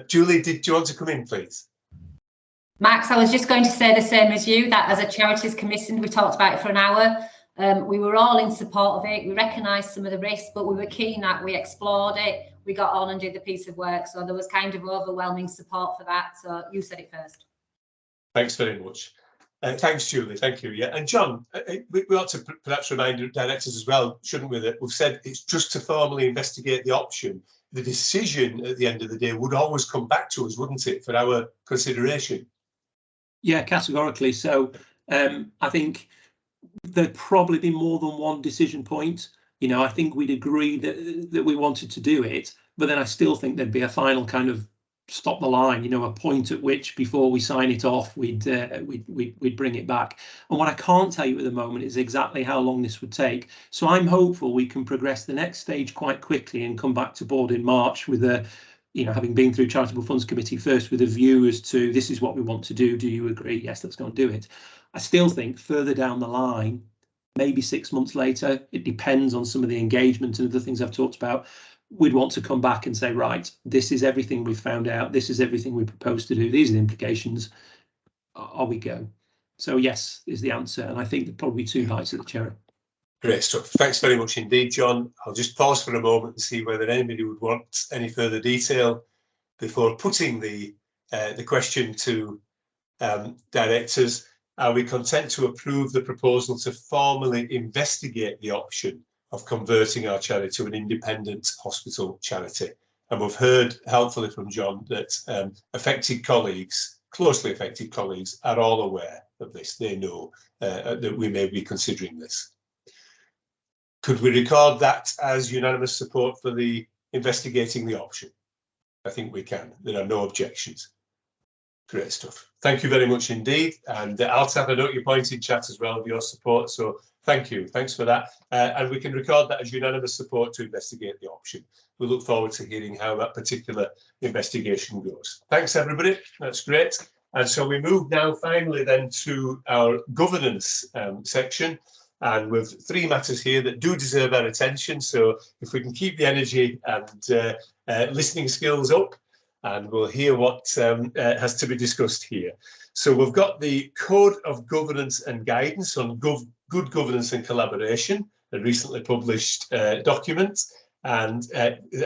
Julie, do you want to come in, please? Max, I was just going to say the same as you, that as a Charities Commission, we talked about it for an hour. We were all in support of it. We recognised some of the risks, but we were keen that we explored it. We got on and did the piece of work. So there was kind of overwhelming support for that. So you said it first. Thanks very much. Thanks, Julie. Thank you. Yeah, and John, we ought to perhaps remind directors as well, shouldn't we, that we've said it's just to formally investigate the option. The decision at the end of the day would always come back to us, wouldn't it, for our consideration? Yeah, categorically. So I think there'd probably be more than one decision point. I think we'd agree that we wanted to do it, but then I still think there'd be a final kind of stop the line, a point at which before we sign it off, we'd bring it back. And what I can't tell you at the moment is exactly how long this would take. So I'm hopeful we can progress the next stage quite quickly and come back to board in March with a, having been through Charitable Funds Committee first, with a view as to this is what we want to do. Do you agree? Yes, let's go and do it. I still think further down the line, maybe 6 months later, it depends on some of the engagement and other things I've talked about, we'd want to come back and say, right, this is everything we've found out. This is everything we propose to do. These are the implications. Are we go? So yes, is the answer. And I think there'll probably be 2 bites at the cherry. Great stuff. Thanks very much indeed, John. I'll just pause for a moment and see whether anybody would want any further detail before putting the question to directors. Are we content to approve the proposal to formally investigate the option of converting our charity to an independent hospital charity? And we've heard helpfully from John that affected colleagues, closely affected colleagues, are all aware of this. They know that we may be considering this. Could we record that as unanimous support for the investigating the option? I think we can. There are no objections. Great stuff. Thank you very much indeed. And Altaf, I note your point in chat as well of your support. So thank you. Thanks for that. And we can record that as unanimous support to investigate the option. We look forward to hearing how that particular investigation goes. Thanks, everybody. That's great. And so we move now finally then to our governance section. And with 3 matters here that do deserve our attention. So if we can keep the energy and listening skills up, and we'll hear what has to be discussed here. So we've got the Code of Governance and Guidance on Good Governance and Collaboration, a recently published document. And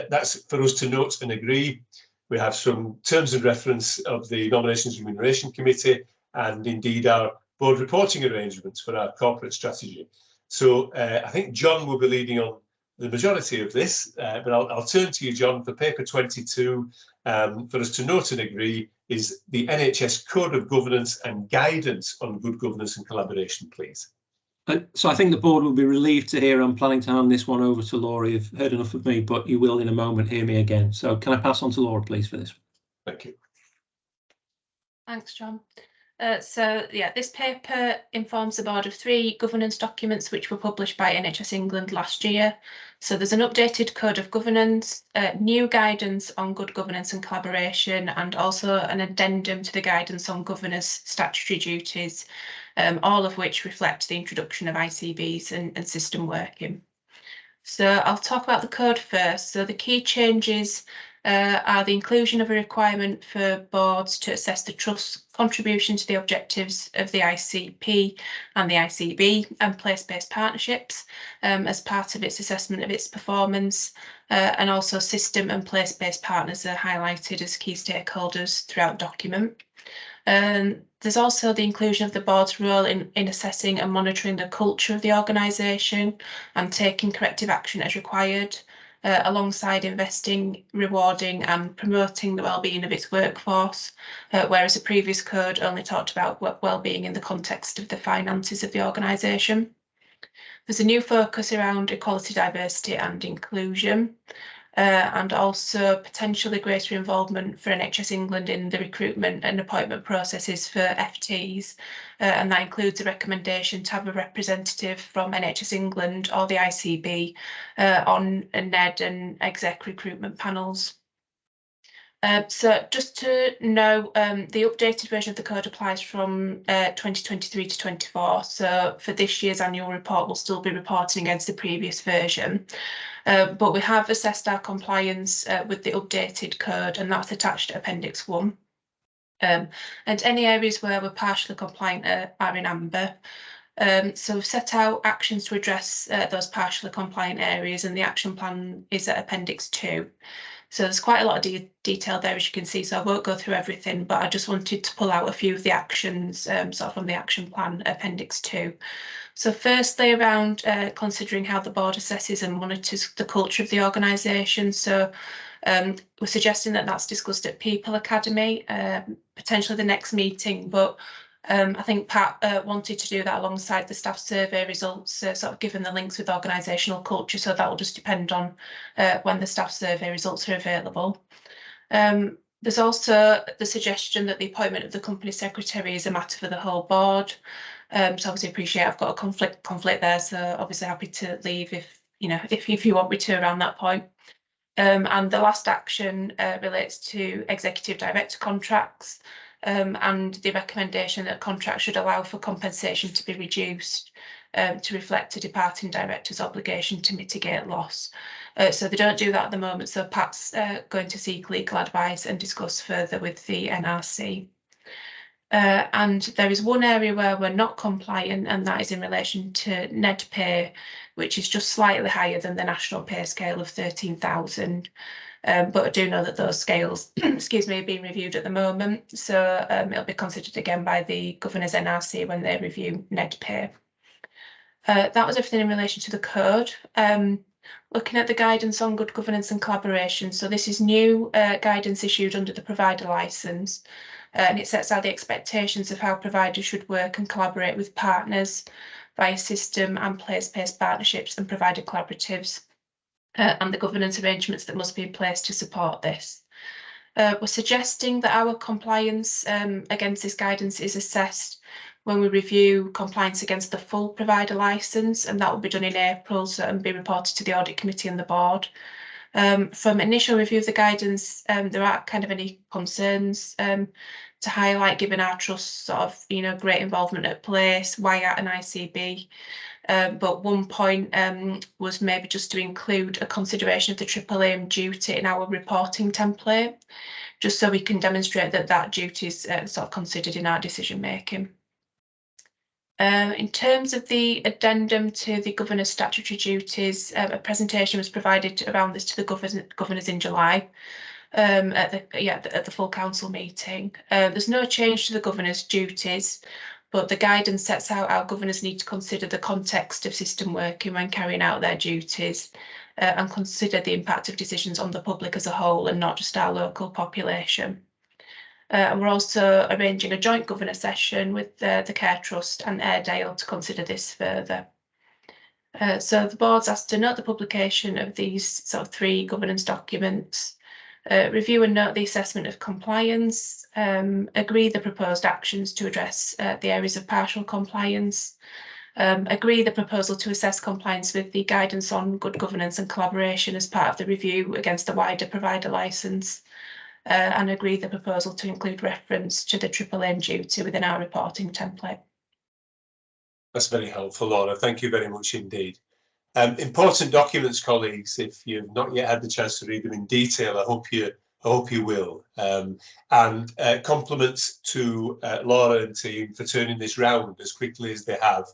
that's for us to note and agree. We have some terms of reference of the Nominations and Remuneration Committee and indeed our board reporting arrangements for our corporate strategy. So I think John will be leading on the majority of this, but I'll turn to you, John, for paper 22 for us to note and agree is the NHS Code of Governance and Guidance on Good Governance and Collaboration, please. So I think the board will be relieved to hear I'm planning to hand this one over to Laura. You've heard enough of me, but you will in a moment hear me again. So can I pass on to Laura, please, for this? Thank you. Thanks, John. So yeah, this paper informs the board of 3 governance documents which were published by NHS England last year. So there's an updated code of governance, new guidance on good governance and collaboration, and also an addendum to the guidance on governors' statutory duties, all of which reflect the introduction of ICBs and system working. So I'll talk about the code first. So the key changes are the inclusion of a requirement for boards to assess the trust's contribution to the objectives of the ICP and the ICB and place-based partnerships as part of its assessment of its performance, and also system and place-based partners are highlighted as key stakeholders throughout the document. There's also the inclusion of the board's role in assessing and monitoring the culture of the organisation and taking corrective action as required, alongside investing, rewarding and promoting the wellbeing of its workforce, whereas the previous code only talked about wellbeing in the context of the finances of the organisation. There's a new focus around equality, diversity and inclusion, and also potentially greater involvement for NHS England in the recruitment and appointment processes for FTs, and that includes a recommendation to have a representative from NHS England or the ICB on NED and exec recruitment panels. So just to know, the updated version of the code applies from 2023 to 24. So for this year's annual report, we'll still be reporting against the previous version. But we have assessed our compliance with the updated code, and that's attached to Appendix 1. And any areas where we're partially compliant are in amber. So we've set out actions to address those partially compliant areas, and the action plan is at Appendix 2. So there's quite a lot of detail there, as you can see, so I won't go through everything, but I just wanted to pull out a few of the actions sort of from the action plan, Appendix 2. So firstly, around considering how the board assesses and monitors the culture of the organisation. So we're suggesting that that's discussed at People Academy, potentially the next meeting, but I think Pat wanted to do that alongside the staff survey results, sort of given the links with organisational culture, so that will just depend on when the staff survey results are available. There's also the suggestion that the appointment of the company secretary is a matter for the whole board. So obviously appreciate I've got a conflict there, so obviously happy to leave if you want me to around that point. And the last action relates to executive director contracts. And the recommendation that contracts should allow for compensation to be reduced to reflect a departing director's obligation to mitigate loss. So they don't do that at the moment, so Pat's going to seek legal advice and discuss further with the NRC. And there is one area where we're not compliant, and that is in relation to NED pay, which is just slightly higher than the national pay scale of 13,000. But I do know that those scales, excuse me, are being reviewed at the moment. So it'll be considered again by the Governor's NRC when they review NED pay. That was everything in relation to the code. Looking at the guidance on good governance and collaboration. So this is new guidance issued under the provider licence, and it sets out the expectations of how providers should work and collaborate with partners. via system and place-based partnerships and provider collaboratives, and the governance arrangements that must be in place to support this. We're suggesting that our compliance against this guidance is assessed when we review compliance against the full provider licence, and that will be done in April and be reported to the Audit Committee and the Board. From initial review of the guidance, there aren't kind of any concerns to highlight, given our trust sort of, great involvement at place, WIAT and ICB. But one point was maybe just to include a consideration of the triple aim duty in our reporting template, just so we can demonstrate that that duty is sort of considered in our decision making. In terms of the addendum to the governor's statutory duties, a presentation was provided around this to the governors in July at the full council meeting. There's no change to the governor's duties, but the guidance sets out how governors need to consider the context of system working when carrying out their duties and consider the impact of decisions on the public as a whole and not just our local population. And we're also arranging a joint governor session with the Care Trust and Airedale to consider this further. So the board's asked to note the publication of these sort of 3 governance documents, review and note the assessment of compliance, agree the proposed actions to address the areas of partial compliance, agree the proposal to assess compliance with the guidance on good governance and collaboration as part of the review against the wider provider licence, and agree the proposal to include reference to the triple aim duty within our reporting template. That's very helpful, Laura. Thank you very much indeed. Important documents, colleagues. If you've not yet had the chance to read them in detail, I hope you will. And compliments to Laura and team for turning this round as quickly as they have,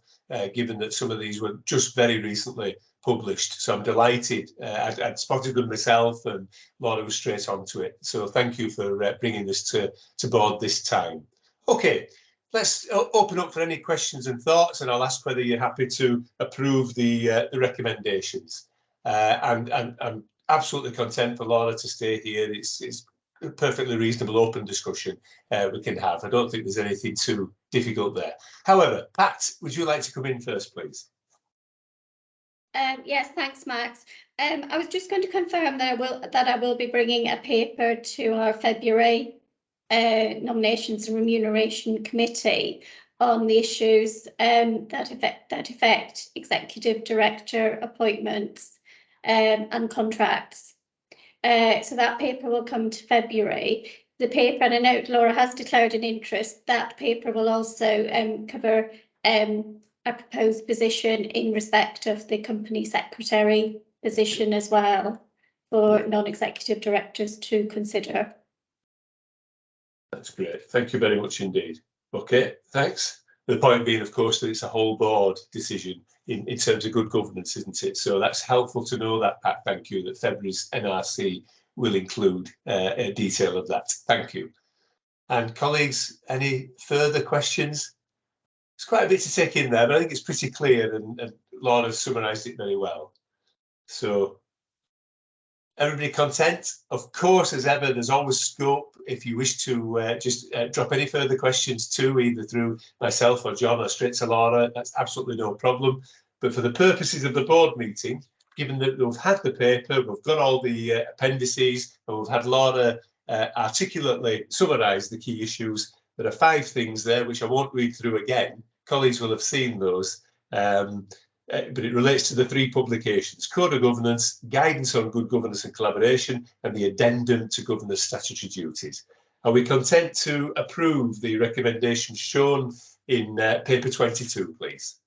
given that some of these were just very recently published. So I'm delighted. I'd spotted them myself, and Laura was straight onto it. So thank you for bringing this to board this time. Okay, let's open up for any questions and thoughts, and I'll ask whether you're happy to approve the recommendations. And I'm absolutely content for Laura to stay here. It's a perfectly reasonable open discussion we can have. I don't think there's anything too difficult there. However, Pat, would you like to come in first, please? Yes, thanks, Max. I was just going to confirm that I will be bringing a paper to our February Nominations and Remuneration Committee on the issues that affect executive director appointments and contracts. So that paper will come to February. The paper, and I note Laura has declared an interest, that paper will also cover a proposed position in respect of the company secretary position as well for non-executive directors to consider. That's great. Thank you very much indeed. Okay, thanks. The point being, of course, that it's a whole board decision in terms of good governance, isn't it? So that's helpful to know that, Pat. Thank you, that February's NRC will include a detail of that. Thank you. And colleagues, any further questions? It's quite a bit to take in there, but I think it's pretty clear, and Laura's summarised it very well. So everybody content? Of course, as ever, there's always scope if you wish to just drop any further questions too, either through myself or John or straight to Laura. That's absolutely no problem. But for the purposes of the board meeting, given that we've had the paper, we've got all the appendices, and we've had Laura articulately summarise the key issues, there are 5 things there which I won't read through again. Colleagues will have seen those. But it relates to the 3 publications: Code of Governance, Guidance on Good Governance and Collaboration, and the Addendum to Governor's Statutory Duties. Are we content to approve the recommendations shown in paper 22, please?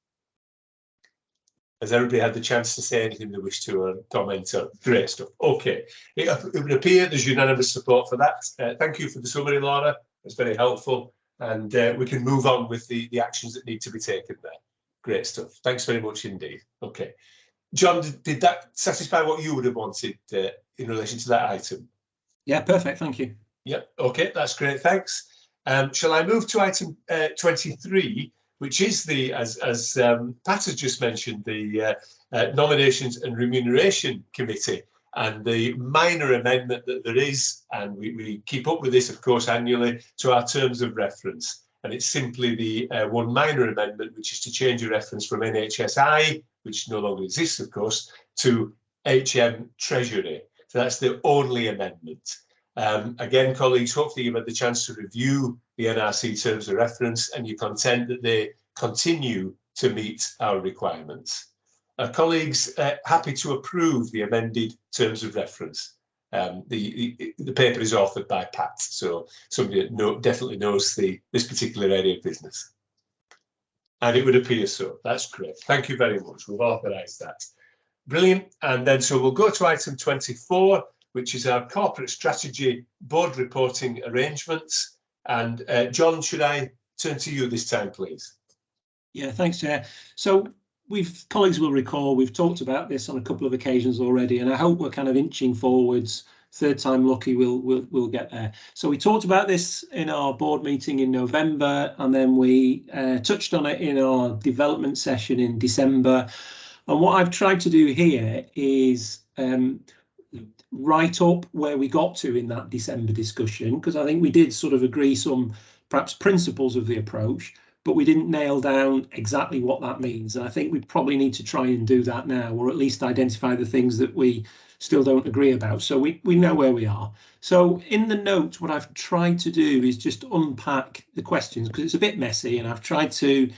Has everybody had the chance to say anything they wish to or comment on? Great stuff. Okay, it would appear there's unanimous support for that. Thank you for the summary, Laura. It's very helpful, and we can move on with the actions that need to be taken there. Great stuff. Thanks very much indeed. Okay. John, did that satisfy what you would have wanted in relation to that item? Yeah, perfect. Thank you. Yep. Okay, that's great. Thanks. Shall I move to item 23, which is the, as Pat has just mentioned, the Nominations and Remuneration Committee, and the minor amendment that there is, and we keep up with this, of course, annually, to our terms of reference. and it's simply the one minor amendment, which is to change a reference from NHSI, which no longer exists, of course, to HM Treasury. So that's the only amendment. Again, colleagues, hopefully you've had the chance to review the NRC terms of reference and you're content that they continue to meet our requirements. Colleagues, happy to approve the amended terms of reference. The paper is authored by Pat, so somebody that definitely knows this particular area of business. And it would appear so. That's great. Thank you very much. We've authorised that. Brilliant. And then so we'll go to item 24, which is our corporate strategy board reporting arrangements. And John, should I turn to you this time, please? Yeah, thanks, Chair. So colleagues will recall, we've talked about this on a couple of occasions already, and I hope we're kind of inching forwards. Third time lucky, we'll get there. So we talked about this in our board meeting in November, and then we touched on it in our development session in December. And what I've tried to do here is write up where we got to in that December discussion, because I think we did sort of agree some perhaps principles of the approach, but we didn't nail down exactly what that means. And I think we probably need to try and do that now, or at least identify the things that we still don't agree about. So we know where we are. So in the notes, what I've tried to do is just unpack the questions, because it's a bit messy, and I've tried to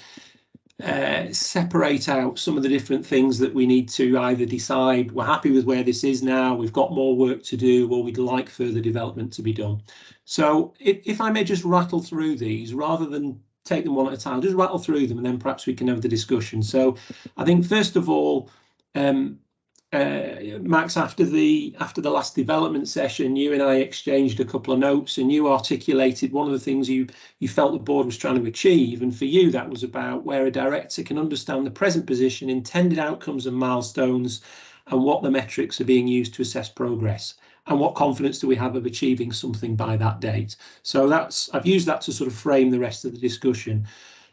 separate out some of the different things that we need to either decide we're happy with where this is now, we've got more work to do, or we'd like further development to be done. So if I may just rattle through these rather than take them one at a time, just rattle through them and then perhaps we can have the discussion. So I think first of all, Max, after the last development session, you and I exchanged a couple of notes, and you articulated one of the things you felt the board was trying to achieve, and for you that was about where a director can understand the present position, intended outcomes and milestones, and what the metrics are being used to assess progress, and what confidence do we have of achieving something by that date. So I've used that to sort of frame the rest of the discussion.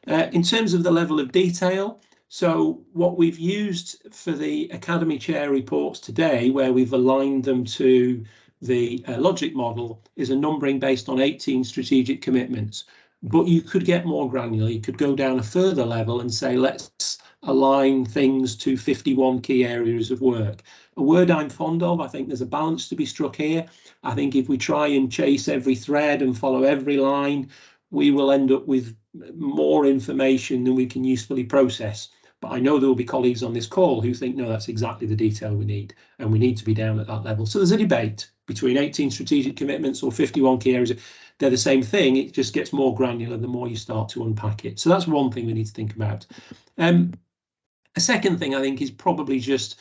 In terms of the level of detail, so what we've used for the Academy Chair reports today, where we've aligned them to the logic model, is a numbering based on 18 strategic commitments. But you could get more granular. You could go down a further level and say, let's align things to 51 key areas of work. A word I'm fond of, I think there's a balance to be struck here. I think if we try and chase every thread and follow every line, we will end up with more information than we can usefully process. But I know there will be colleagues on this call who think, no, that's exactly the detail we need, and we need to be down at that level. So there's a debate between 18 strategic commitments or 51 key areas. They're the same thing. It just gets more granular the more you start to unpack it. So that's one thing we need to think about. A second thing I think is probably just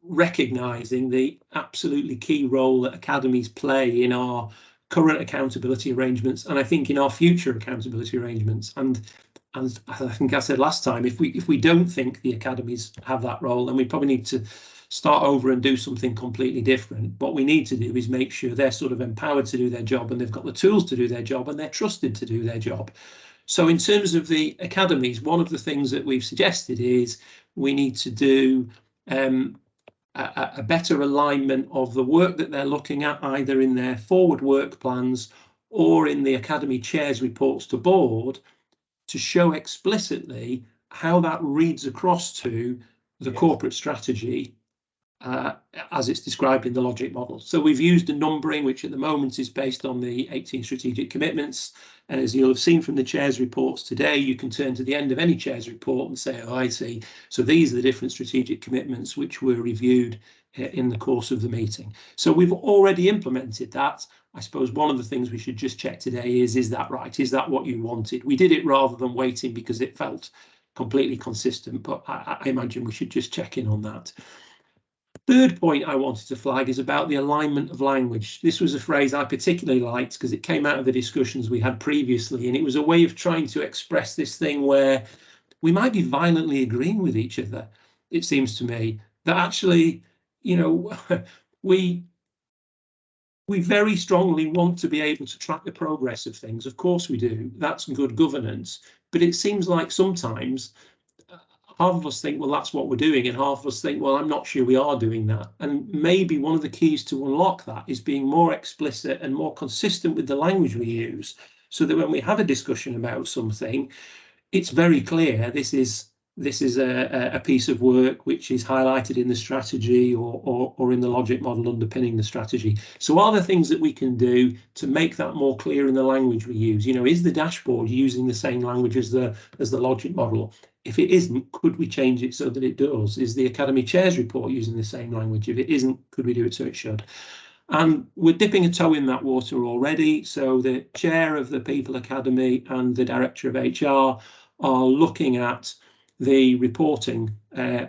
recognising the absolutely key role that academies play in our current accountability arrangements, and I think in our future accountability arrangements. And I think I said last time, if we don't think the academies have that role, then we probably need to start over and do something completely different. What we need to do is make sure they're sort of empowered to do their job, and they've got the tools to do their job, and they're trusted to do their job. So in terms of the academies, one of the things that we've suggested is we need to do a better alignment of the work that they're looking at, either in their forward work plans or in the Academy Chair's reports to board, to show explicitly how that reads across to the corporate strategy as it's described in the logic model. So we've used a numbering, which at the moment is based on the 18 strategic commitments. And as you'll have seen from the Chair's reports today, you can turn to the end of any Chair's report and say, oh, I see. So these are the different strategic commitments which were reviewed in the course of the meeting. So we've already implemented that. I suppose one of the things we should just check today is that right? Is that what you wanted? We did it rather than waiting because it felt completely consistent, but I imagine we should just check in on that. Third point I wanted to flag is about the alignment of language. This was a phrase I particularly liked because it came out of the discussions we had previously, and it was a way of trying to express this thing where we might be violently agreeing with each other. It seems to me that actually, you know, we very strongly want to be able to track the progress of things. Of course we do. That's good governance. But it seems like sometimes half of us think, well, that's what we're doing, and half of us think, well, I'm not sure we are doing that. And maybe one of the keys to unlock that is being more explicit and more consistent with the language we use, so that when we have a discussion about something, it's very clear this is a piece of work which is highlighted in the strategy or in the logic model underpinning the strategy. So are there things that we can do to make that more clear in the language we use? You know, is the dashboard using the same language as the logic model? If it isn't, could we change it so that it does? Is the Academy Chair's report using the same language? If it isn't, could we do it so it should? And we're dipping a toe in that water already. So the chair of the People Academy and the director of HR are looking at the reporting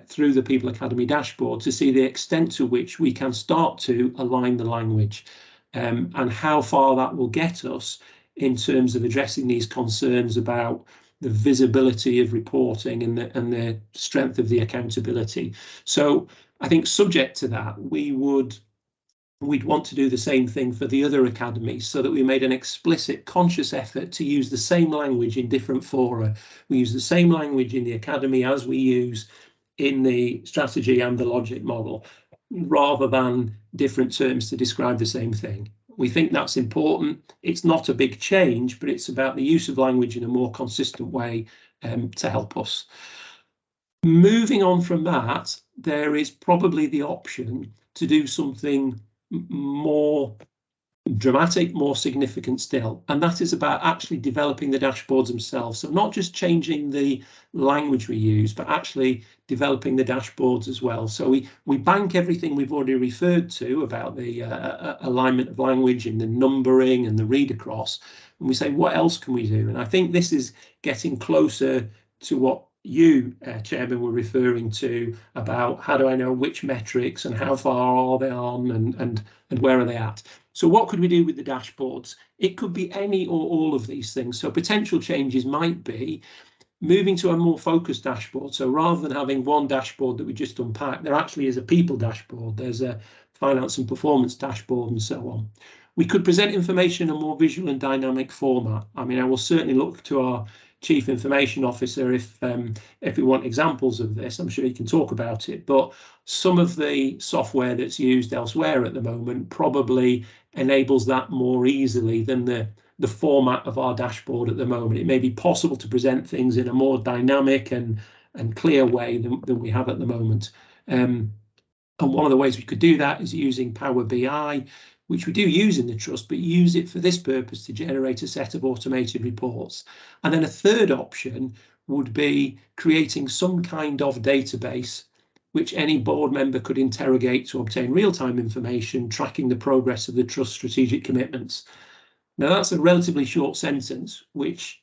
through the People Academy dashboard to see the extent to which we can start to align the language and how far that will get us in terms of addressing these concerns about the visibility of reporting and the strength of the accountability. So I think subject to that, we'd want to do the same thing for the other academies so that we made an explicit conscious effort to use the same language in different fora. We use the same language in the academy as we use in the strategy and the logic model, rather than different terms to describe the same thing. We think that's important. It's not a big change, but it's about the use of language in a more consistent way to help us. Moving on from that, there is probably the option to do something more dramatic, more significant still, and that is about actually developing the dashboards themselves. So not just changing the language we use, but actually developing the dashboards as well. So we bank everything we've already referred to about the alignment of language and the numbering and the read across, and we say, what else can we do? And I think this is getting closer to what you, Chairman, were referring to about how do I know which metrics and how far are they on and where are they at. So what could we do with the dashboards? It could be any or all of these things. So potential changes might be moving to a more focused dashboard. So rather than having one dashboard that we just unpack, there actually is a people dashboard. There's a finance and performance dashboard and so on. We could present information in a more visual and dynamic format. I mean, I will certainly look to our Chief Information Officer if we want examples of this. I'm sure he can talk about it, but some of the software that's used elsewhere at the moment probably enables that more easily than the format of our dashboard at the moment. It may be possible to present things in a more dynamic and clear way than we have at the moment. And one of the ways we could do that is using Power BI, which we do use in the trust, but use it for this purpose to generate a set of automated reports. And then a third option would be creating some kind of database which any board member could interrogate to obtain real-time information, tracking the progress of the trust strategic commitments. Now that's a relatively short sentence, which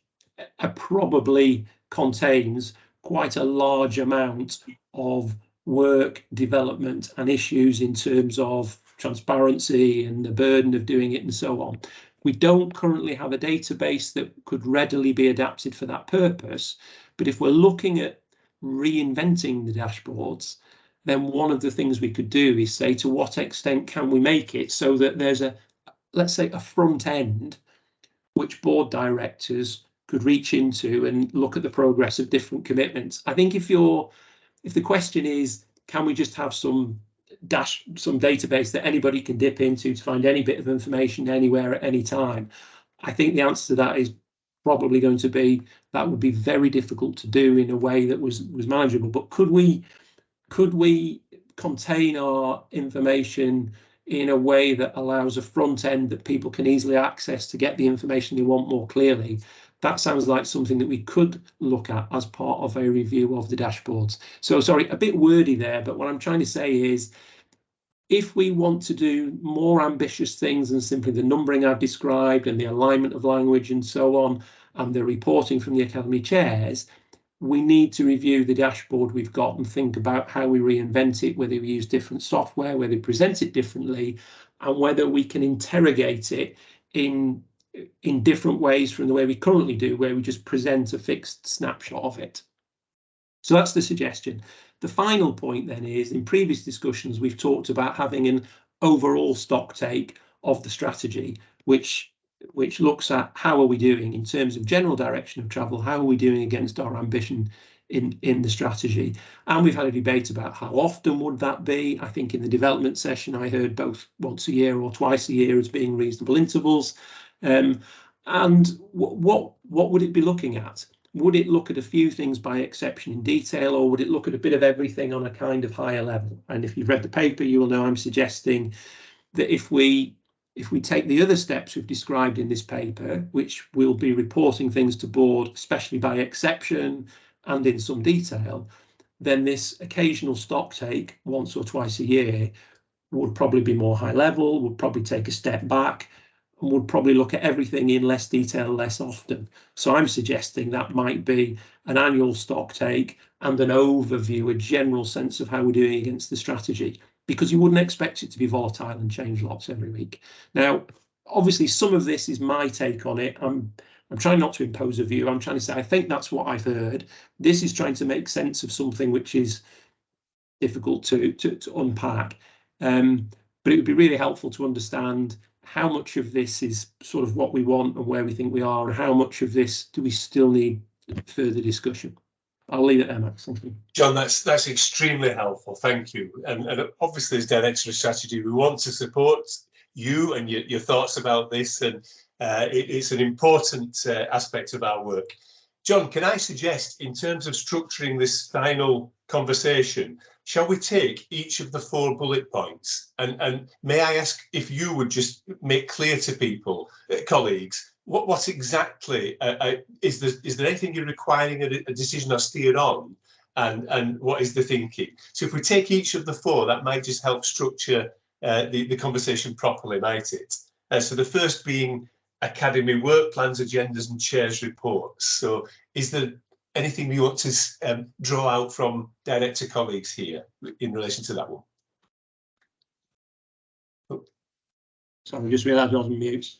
probably contains quite a large amount of work, development and issues in terms of transparency and the burden of doing it and so on. We don't currently have a database that could readily be adapted for that purpose, but if we're looking at reinventing the dashboards, then one of the things we could do is say to what extent can we make it so that there's a, let's say, a front end which board directors could reach into and look at the progress of different commitments. I think if the question is, can we just have some database that anybody can dip into to find any bit of information anywhere at any time, I think the answer to that is probably going to be that would be very difficult to do in a way that was manageable. But could we contain our information in a way that allows a front end that people can easily access to get the information they want more clearly? That sounds like something that we could look at as part of a review of the dashboards. So sorry, a bit wordy there, but what I'm trying to say is if we want to do more ambitious things than simply the numbering I've described and the alignment of language and so on, and the reporting from the Academy chairs, we need to review the dashboard we've got and think about how we reinvent it, whether we use different software, whether we present it differently, and whether we can interrogate it in different ways from the way we currently do, where we just present a fixed snapshot of it. So that's the suggestion. The final point then is, in previous discussions, we've talked about having an overall stock take of the strategy, which looks at how are we doing in terms of general direction of travel, how are we doing against our ambition in the strategy. And we've had a debate about how often would that be. I think in the development session I heard both once a year or twice a year as being reasonable intervals. And And what would it be looking at? Would it look at a few things by exception in detail, or would it look at a bit of everything on a kind of higher level? And if you've read the paper, you will know I'm suggesting that if we take the other steps we've described in this paper, which will be reporting things to board, especially by exception and in some detail, then this occasional stock take once or twice a year would probably be more high level, would probably take a step back, and would probably look at everything in less detail less often. So I'm suggesting that might be an annual stock take and an overview, a general sense of how we're doing against the strategy, because you wouldn't expect it to be volatile and change lots every week. Now, obviously, some of this is my take on it. I'm trying not to impose a view. I'm trying to say, I think that's what I've heard. This is trying to make sense of something which is difficult to unpack. But it would be really helpful to understand how much of this is sort of what we want and where we think we are, and how much of this do we still need further discussion. I'll leave it there, Max. Thank you. John, that's extremely helpful. Thank you. And obviously, as Director of Strategy, we want to support you and your thoughts about this, and it's an important aspect of our work. John, can I suggest, in terms of structuring this final conversation, shall we take each of the 4 bullet points, and may I ask if you would just make clear to people, colleagues, what exactly is there anything you're requiring a decision or steer on, and what is the thinking? So if we take each of the 4, that might just help structure the conversation properly, might it? So the first being Academy work plans, agendas and chairs reports. So is there anything you want to draw out from director colleagues here in relation to that one? Oh. Sorry, I just realised I was on mute.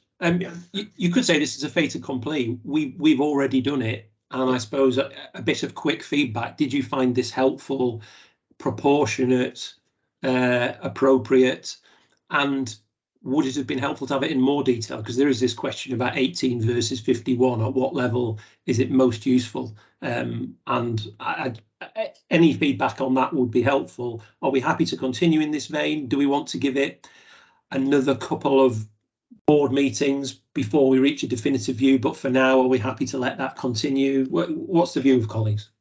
You could say this is a fait accompli. We've already done it, and I suppose a bit of quick feedback. Did you find this helpful, proportionate, appropriate, and would it have been helpful to have it in more detail? Because there is this question about 18 versus 51. At what level is it most useful? And any feedback on that would be helpful. Are we happy to continue in this vein? Do we want to give it another couple of board meetings before we reach a definitive view? But for now, are we happy to let that continue? What's the view of colleagues?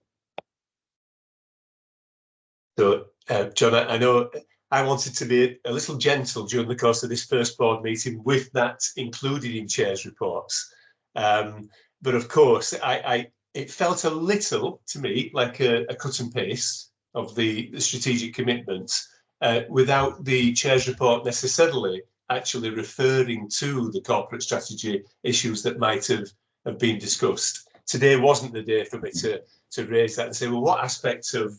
So, John, I know I wanted to be a little gentle during the course of this first board meeting with that included in chairs reports. But of course, it felt a little to me like a cut and paste of the strategic commitments without the chairs report necessarily actually referring to the corporate strategy issues that might have been discussed. Today wasn't the day for me to raise that and say, well, what aspects of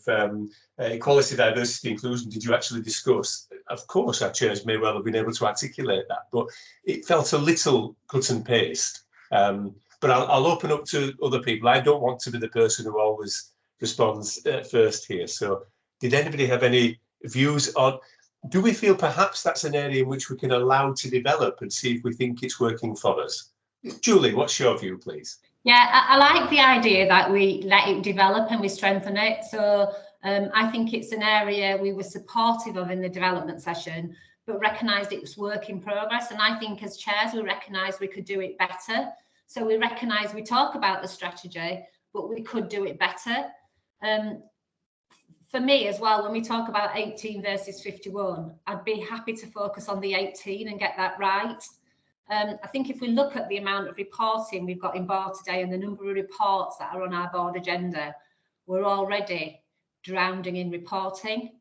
equality, diversity, inclusion did you actually discuss? Of course, our chairs may well have been able to articulate that, but it felt a little cut and paste. But I'll open up to other people. I don't want to be the person who always responds first here. So did anybody have any views on, do we feel perhaps that's an area in which we can allow to develop and see if we think it's working for us? Julie, what's your view, please? Yeah, I like the idea that we let it develop and we strengthen it. So I think it's an area we were supportive of in the development session, but recognised it was work in progress. And I think as chairs, we recognised we could do it better. So we recognise we talk about the strategy, but we could do it better. For me as well, when we talk about 18 versus 51, I'd be happy to focus on the 18 and get that right. I think if we look at the amount of reporting we've got in board today and the number of reports that are on our board agenda, we're already drowning in reporting.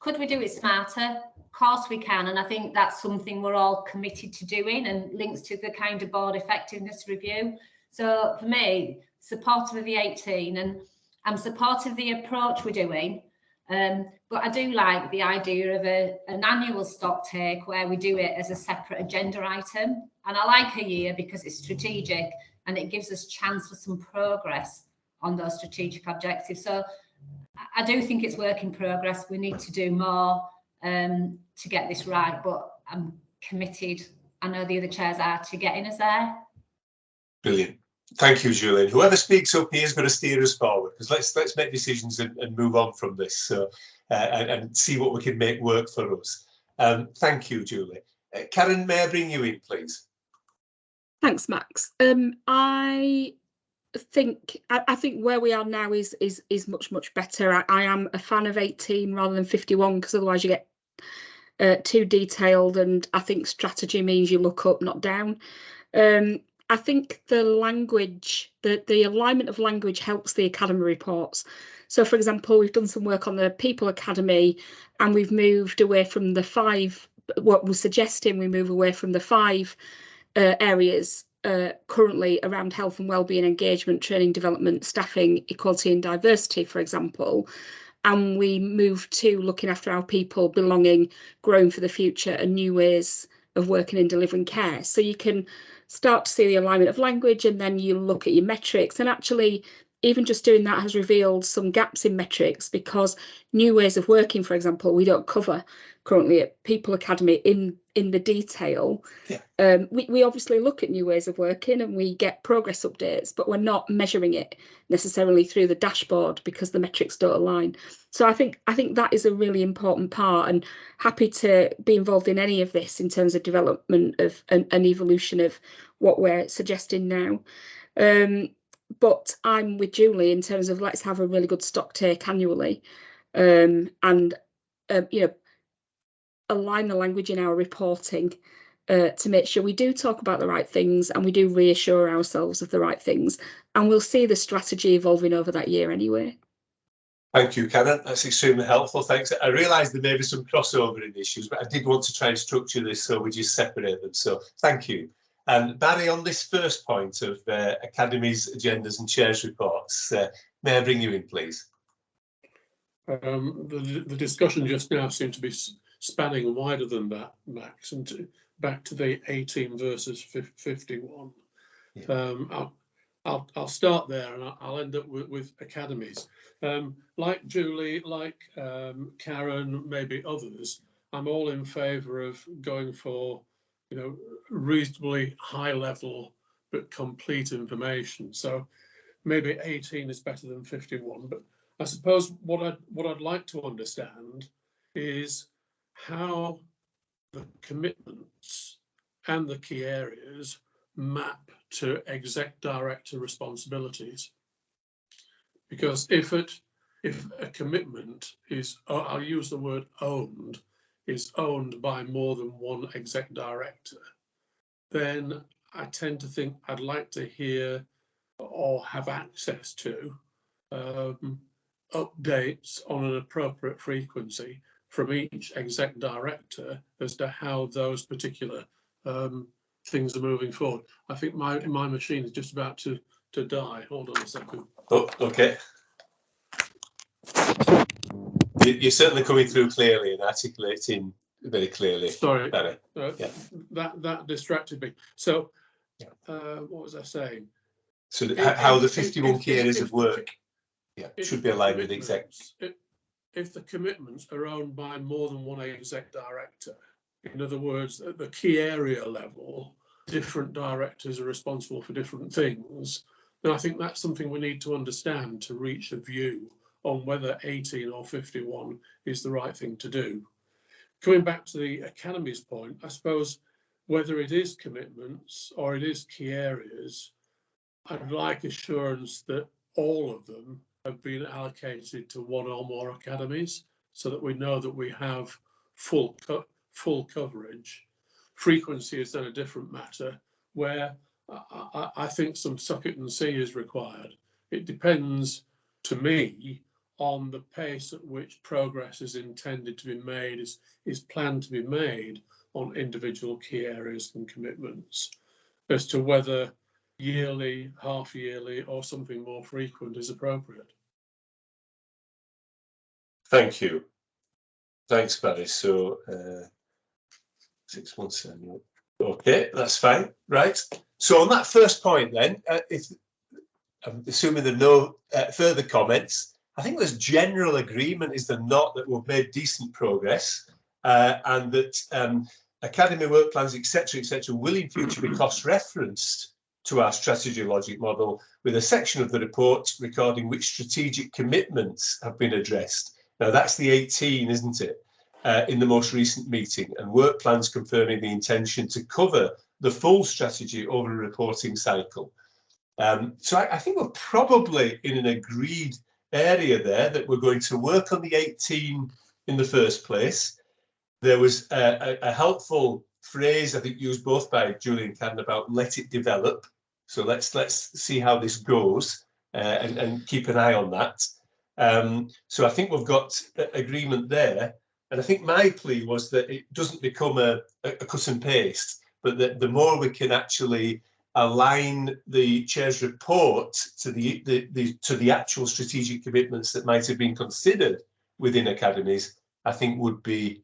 Could we do it smarter? Of course we can, and I think that's something we're all committed to doing and links to the kind of board effectiveness review. So for me, supportive of the 18, and I'm supportive of the approach we're doing, but I do like the idea of an annual stock take where we do it as a separate agenda item. And I like a year because it's strategic and it gives us chance for some progress on those strategic objectives. So I do think it's work in progress. We need to do more to get this right, but I'm committed, I know the other chairs are, to getting us there. Brilliant. Thank you, Julian. Whoever speaks up here is going to steer us forward, because let's make decisions and move on from this, so and see what we can make work for us. Thank you, Julie. Karen, may I bring you in, please? Thanks, Max. I think where we are now is much better. I am a fan of 18 rather than 51, because otherwise you get too detailed, and I think strategy means you look up, not down. I think the language, the alignment of language helps the academy reports. So, for example, we've done some work on the People Academy, and we've moved away from the 5. What we're suggesting, we move away from the 5 areas currently around health and wellbeing, engagement, training, development, staffing, equality and diversity, for example, and we move to looking after our people, belonging, growing for the future, and new ways of working and delivering care. So you can start to see the alignment of language, and then you look at your metrics, and actually even just doing that has revealed some gaps in metrics, because new ways of working, for example, we don't cover currently at People Academy in the detail. Yeah. We obviously look at new ways of working and we get progress updates, but we're not measuring it necessarily through the dashboard because the metrics don't align. So I think that is a really important part, and happy to be involved in any of this in terms of development of an evolution of what we're suggesting now. But I'm with Julie in terms of let's have a really good stock take annually, and you know, align the language in our reporting to make sure we do talk about the right things and we do reassure ourselves of the right things, and we'll see the strategy evolving over that year anyway. Thank you, Canon. That's extremely helpful. Thanks. I realise there may be some crossover in issues, but I did want to try and structure this so we just separate them. So thank you. And Barry, on this first point of academies, agendas and chairs reports, may I bring you in, please? The discussion just now seems to be spanning wider than that, Max, and back to the 18 versus 51. Yeah. I'll start there, and I'll end up with academies. Like Julie, like Karen, maybe others, I'm all in favour of going for, you know, reasonably high level but complete information. So maybe 18 is better than 51. But I suppose what I'd like to understand is how the commitments and the key areas map to exec director responsibilities. Because if a commitment is, I'll use the word owned, is owned by more than one exec director, then I tend to think I'd like to hear or have access to updates on an appropriate frequency from each exec director as to how those particular things are moving forward. I think my machine is just about to die. Hold on a second. Oh, okay. You're certainly coming through clearly and articulating very clearly. Sorry, yeah. that distracted me. So, what was I saying? So how the 51 key areas of work should be aligned with exec. If the commitments are owned by more than one exec director, in other words, at the key area level, different directors are responsible for different things, then I think that's something we need to understand to reach a view on whether 18 or 51 is the right thing to do. Coming back to the Academy's point, I suppose whether it is commitments or it is key areas, I'd like assurance that all of them have been allocated to one or more academies so that we know that we have full coverage. Frequency is then a different matter where I think some suck it and see is required. It depends, to me, on the pace at which progress is intended to be made, is planned to be made on individual key areas and commitments, as to whether yearly, half yearly, or something more frequent is appropriate. Thank you. Thanks, Barry. So 6 months annual. Okay, that's fine. Right. So on that first point, then, if I'm assuming there are no further comments, I think there's general agreement, is there not, that we've made decent progress and that academy work plans, etc., will in future be cross-referenced to our strategy logic model with a section of the report recording which strategic commitments have been addressed. Now that's the 18, isn't it, in the most recent meeting, and work plans confirming the intention to cover the full strategy over a reporting cycle. So I think we're probably in an agreed area there that we're going to work on the 18 in the first place. There was a helpful phrase, I think, used both by Julie and Cadden about let it develop. So let's see how this goes and keep an eye on that. So I think we've got agreement there. And I think my plea was that it doesn't become a cut and paste, but that the more we can actually align the chair's report to the actual strategic commitments that might have been considered within academies, I think would be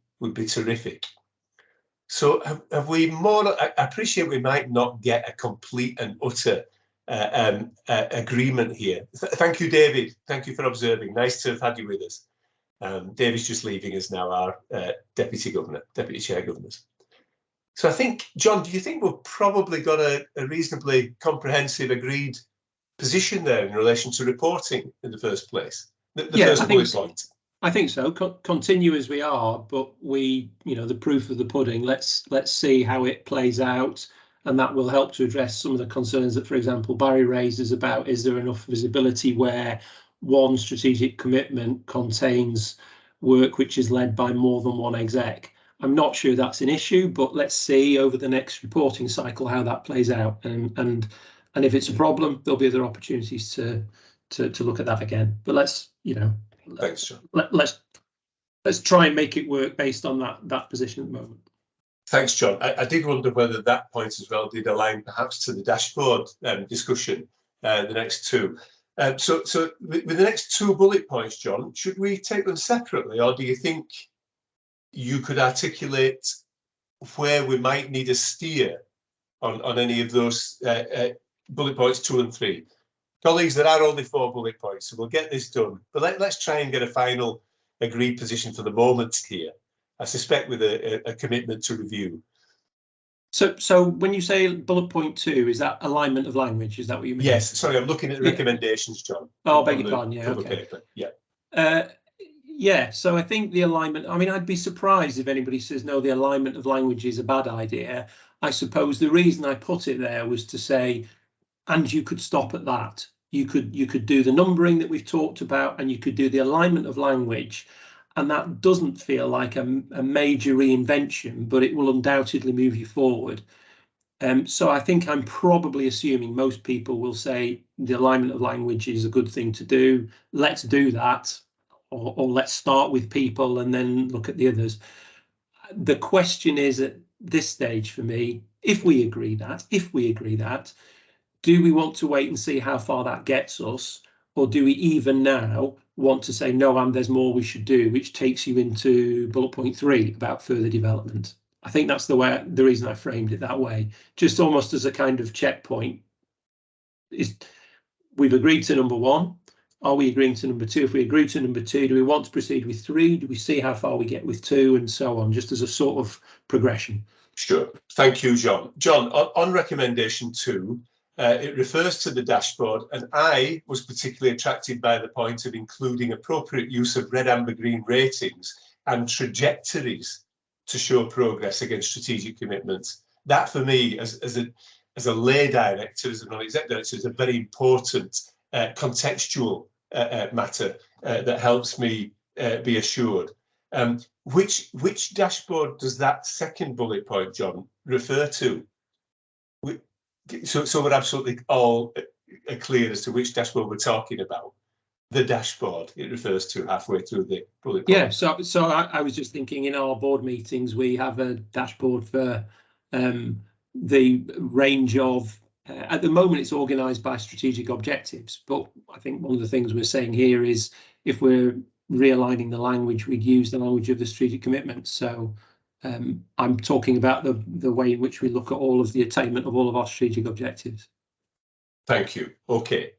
terrific. So have we more? I appreciate we might not get a complete and utter agreement here. Thank you, David. Thank you for observing. Nice to have had you with us. David's just leaving us now, our deputy chair governors. So I think, John, do you think we've probably got a reasonably comprehensive agreed position there in relation to reporting in the first place? The first bullet point. I think so. Continue as we are, but the proof of the pudding. Let's see how it plays out, and that will help to address some of the concerns that, for example, Barry raises about is there enough visibility where one strategic commitment contains work which is led by more than one exec. I'm not sure that's an issue, but let's see over the next reporting cycle how that plays out, and if it's a problem, there'll be other opportunities to look at that again. But let's Thanks, John. Let's try and make it work based on that position at the moment. Thanks, John. I did wonder whether that point as well did align perhaps to the dashboard discussion, the next two. So with the next two bullet points, John, should we take them separately, or do you think you could articulate where we might need a steer on any of those bullet points 2 and 3? Colleagues, there are only 4 bullet points, so we'll get this done. But let's try and get a final agreed position for the moment here. I suspect with a commitment to review. So when you say bullet point 2, is that alignment of language? Is that what you mean? Yes. Sorry, I'm looking at the recommendations, John. Oh, beg your pardon. Yeah. Okay. Paper. Yeah. Yeah. So I think the alignment. I mean, I'd be surprised if anybody says no. The alignment of language is a bad idea. I suppose the reason I put it there was to say, and you could stop at that. You could do the numbering that we've talked about, and you could do the alignment of language, and that doesn't feel like a major reinvention, but it will undoubtedly move you forward. So I think I'm probably assuming most people will say the alignment of language is a good thing to do. Let's do that, or let's start with people and then look at the others. The question is at this stage for me, if we agree that, do we want to wait and see how far that gets us, or do we even now want to say no, and there's more we should do, which takes you into bullet point 3 about further development? I think that's the reason I framed it that way, just almost as a kind of checkpoint. We've agreed to number 1. Are we agreeing to number 2? If we agree to number 2, do we want to proceed with 3? Do we see how far we get with 2, and so on, just as a sort of progression? Sure. Thank you, John. John, on recommendation 2, it refers to the dashboard, and I was particularly attracted by the point of including appropriate use of red, amber, green ratings and trajectories to show progress against strategic commitments. That, for me, as a lay director, as a non-exec director, is a very important contextual matter that helps me be assured. Which dashboard does that second bullet point, John, refer to? So we're absolutely all clear as to which dashboard we're talking about. The dashboard it refers to halfway through the bullet point. Yeah, so I was just thinking, in our board meetings we have a dashboard for the range of at the moment it's organised by strategic objectives, but I think one of the things we're saying here is if we're realigning the language, we'd use the language of the strategic commitments. So I'm talking about the way in which we look at all of the attainment of all of our strategic objectives. Thank you. Okay.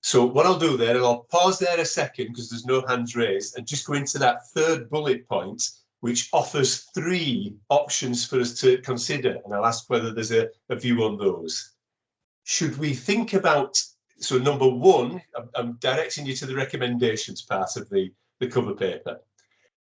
So what I'll do there, I'll pause there a second because there's no hands raised, and just go into that third bullet point, which offers 3 options for us to consider. And I'll ask whether there's a view on those. Should we think about, so number 1, I'm directing you to the recommendations part of the cover paper.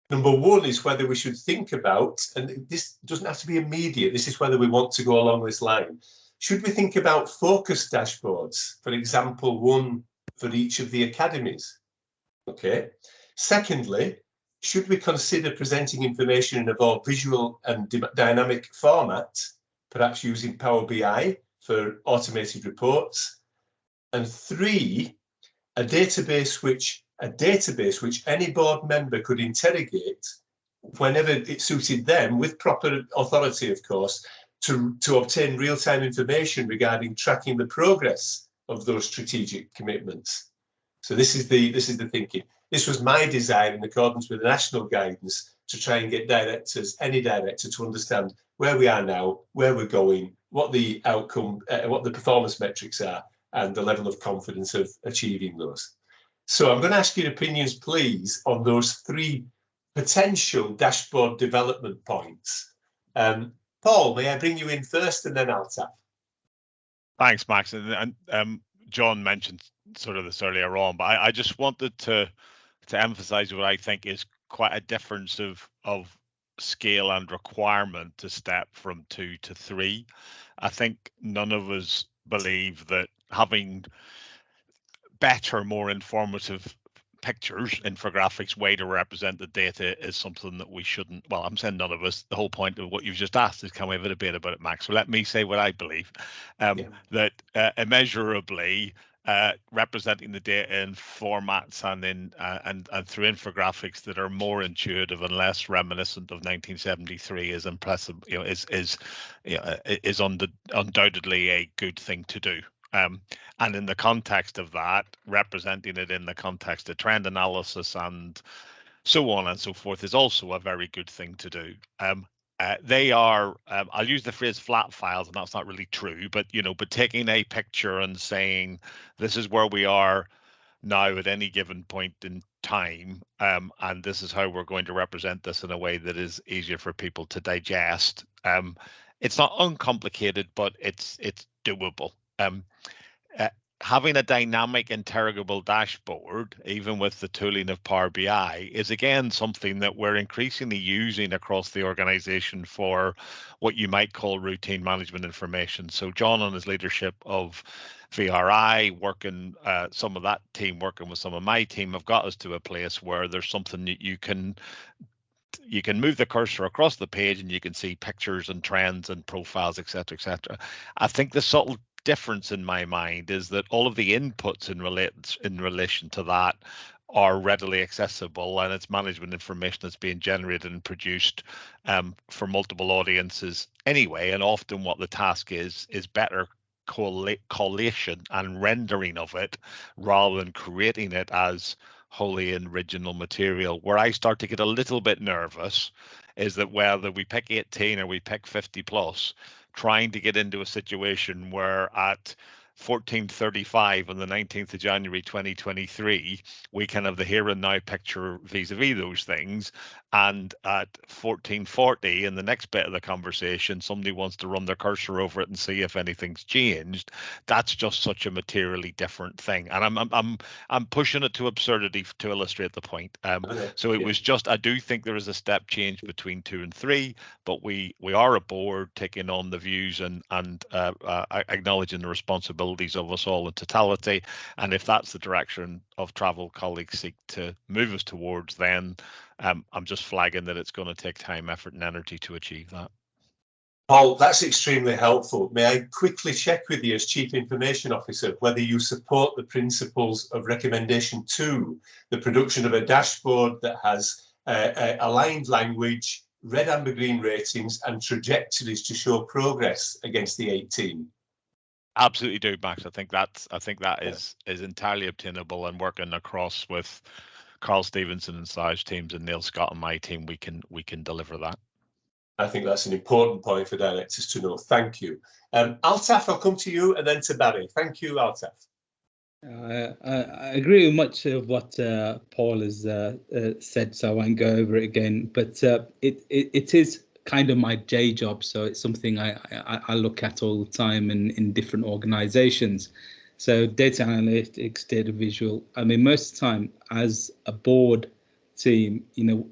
Number one is whether we should think about, and this doesn't have to be immediate, this is whether we want to go along this line. Should we think about focus dashboards, for example, one for each of the academies? Okay. Secondly, should we consider presenting information in a more visual and dynamic format, perhaps using Power BI for automated reports? And three, a database which any board member could interrogate whenever it suited them, with proper authority, of course, to obtain real-time information regarding tracking the progress of those strategic commitments. So this is the thinking. This was my design in accordance with the national guidance to try and get directors, any director, to understand where we are now, where we're going, what the outcome, what the performance metrics are, and the level of confidence of achieving those. So I'm going to ask your opinions, please, on those three potential dashboard development points. Paul, may I bring you in first, and then I'll tap. Thanks, Max. And John mentioned sort of this earlier on, but I just wanted to emphasize what I think is quite a difference of scale and requirement to step from 2 to 3. I think none of us believe that having better, more informative pictures, infographics, way to represent the data is something that we shouldn't. Well, I'm saying none of us. The whole point of what you've just asked is, can we have a debate about it, Max? So let me say what I believe. That immeasurably representing the data in formats and in and through infographics that are more intuitive and less reminiscent of 1973 is impressive. You know, is undoubtedly a good thing to do. And in the context of that, representing it in the context of trend analysis and so on and so forth is also a very good thing to do. They are, I'll use the phrase flat files, and that's not really true, but but taking a picture and saying this is where we are now at any given point in time, and this is how we're going to represent this in a way that is easier for people to digest. It's not uncomplicated, but it's doable. Having a dynamic interrogable dashboard, even with the tooling of Power BI, is again something that we're increasingly using across the organization for what you might call routine management information. So John, on his leadership of VRI, working some of that team, working with some of my team, have got us to a place where there's something that you can move the cursor across the page and you can see pictures and trends and profiles, etc., etc. I think the subtle difference in my mind is that all of the inputs in relation to that are readily accessible, and it's management information that's being generated and produced for multiple audiences anyway. And often what the task is better collation and rendering of it rather than creating it as wholly original material. Where I start to get a little bit nervous is that whether we pick 18 or we pick 50 plus, trying to get into a situation where at 14:35 on the 19th of January 2023, we can have the here and now picture vis-a-vis those things, and at 14:40 in the next bit of the conversation, somebody wants to run their cursor over it and see if anything's changed. That's just such a materially different thing, and I'm pushing it to absurdity to illustrate the point. So it was just, I do think there is a step change between 2 and 3, but we are a board taking on the views and acknowledging the responsibility of us all in totality, and if that's the direction of travel colleagues seek to move us towards, then I'm just flagging that it's going to take time, effort and energy to achieve that. Paul, that's extremely helpful. May I quickly check with you as Chief Information Officer whether you support the principles of recommendation 2, the production of a dashboard that has aligned language, red, amber, green ratings and trajectories to show progress against the 18? Absolutely do, Max. I think that is entirely obtainable, and working across with Carl Stevenson and Sage teams and Neil Scott and my team, we can deliver that. I think that's an important point for directors to know. Thank you. Altaf, I'll come to you, and then to Barry. Thank you, Altaf. I agree with much of what Paul has said, so I won't go over it again. But it is kind of my day job, so it's something I look at all the time in different organizations. So data analytics, data visual. I mean, most of the time as a board, team,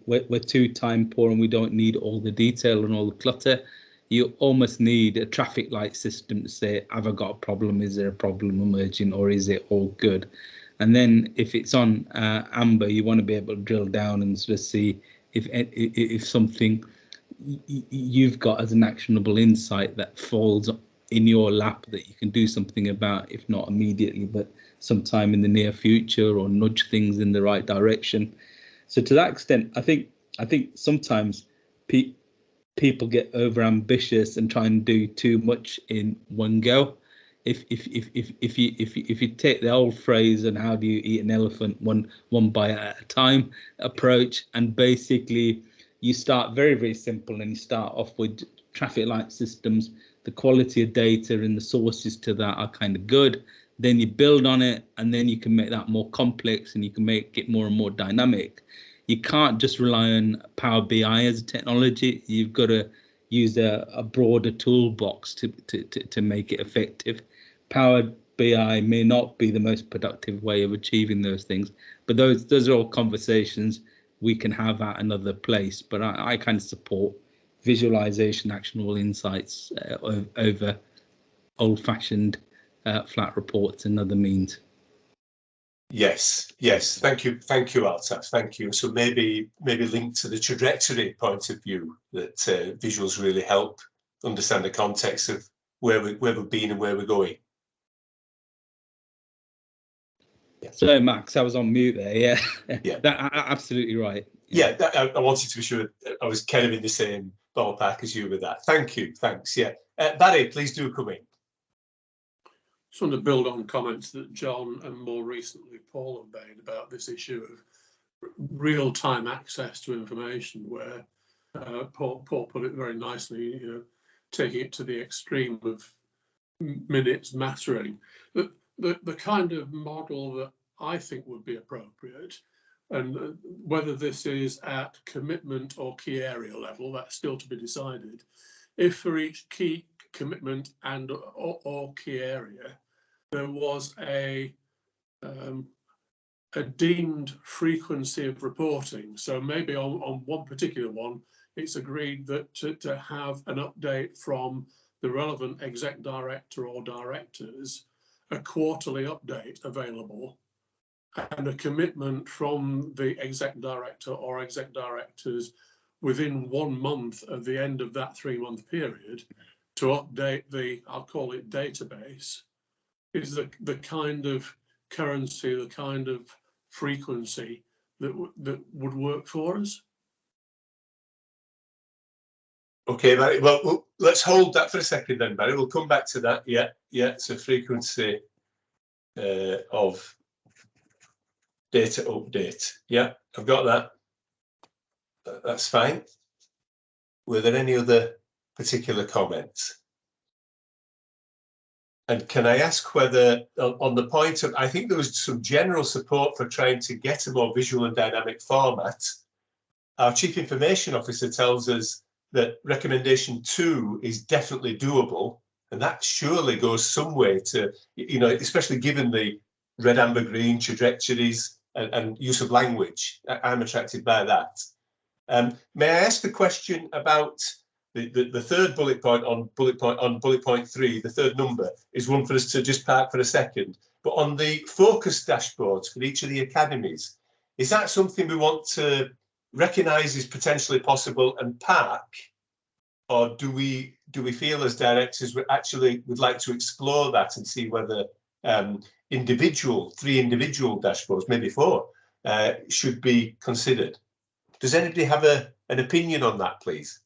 we're too time poor and we don't need all the detail and all the clutter. You almost need a traffic light system to say, have I got a problem? Is there a problem emerging, or is it all good? And then if it's on amber, you want to be able to drill down and sort of see if something you've got as an actionable insight that falls in your lap that you can do something about, if not immediately, but sometime in the near future, or nudge things in the right direction. So to that extent, I think sometimes people get over ambitious and try and do too much in one go. If you take the old phrase and how do you eat an elephant one bite at a time approach, and basically you start very, very simple and you start off with traffic light systems, the quality of data and the sources to that are kind of good. Then you build on it, and then you can make that more complex and you can make it more and more dynamic. You can't just rely on Power BI as a technology. You've got to use a broader toolbox to make it effective. Power BI may not be the most productive way of achieving those things, but those are all conversations we can have at another place. But I kind of support visualization, actionable insights over old-fashioned flat reports and other means. Yes, thank you, Altaf, thank you. So maybe linked to the trajectory point of view, that visuals really help understand the context of where we've been and where we're going. Yeah. So Max, I was on mute there. Yeah, that absolutely right. Yeah, I wanted to be sure I was kind of in the same ballpark as you with that. Thank you, thanks. Yeah, Barry, please do come in. Just want to build on comments that John and more recently Paul have made about this issue of real-time access to information, where Paul put it very nicely, taking it to the extreme of minutes mattering. The kind of model that I think would be appropriate, and whether this is at commitment or key area level, that's still to be decided. If for each key commitment and or key area, there was a deemed frequency of reporting. So maybe on one particular one, it's agreed that to have an update from the relevant exec director or directors, a quarterly update available, and a commitment from the exec director or exec directors within 1 month of the end of that 3-month period to update the, I'll call it database, is the kind of currency, the kind of frequency that would work for us. Okay, Barry, well, let's hold that for a second then, Barry. We'll come back to that. Yeah, it's a frequency of data update. Yeah, I've got that. That's fine. Were there any other particular comments? And can I ask whether, on the point of, I think there was some general support for trying to get a more visual and dynamic format. Our Chief Information Officer tells us that recommendation 2 is definitely doable, and that surely goes some way to, especially given the red, amber, green trajectories and use of language. I'm attracted by that. May I ask a question about the third bullet point on bullet point 3, the third number, is one for us to just park for a second. But on the focus dashboards for each of the academies, is that something we want to recognise is potentially possible and park, or do we feel as directors we actually would like to explore that and see whether 3 individual dashboards, maybe 4, should be considered? Does anybody have an opinion on that, please?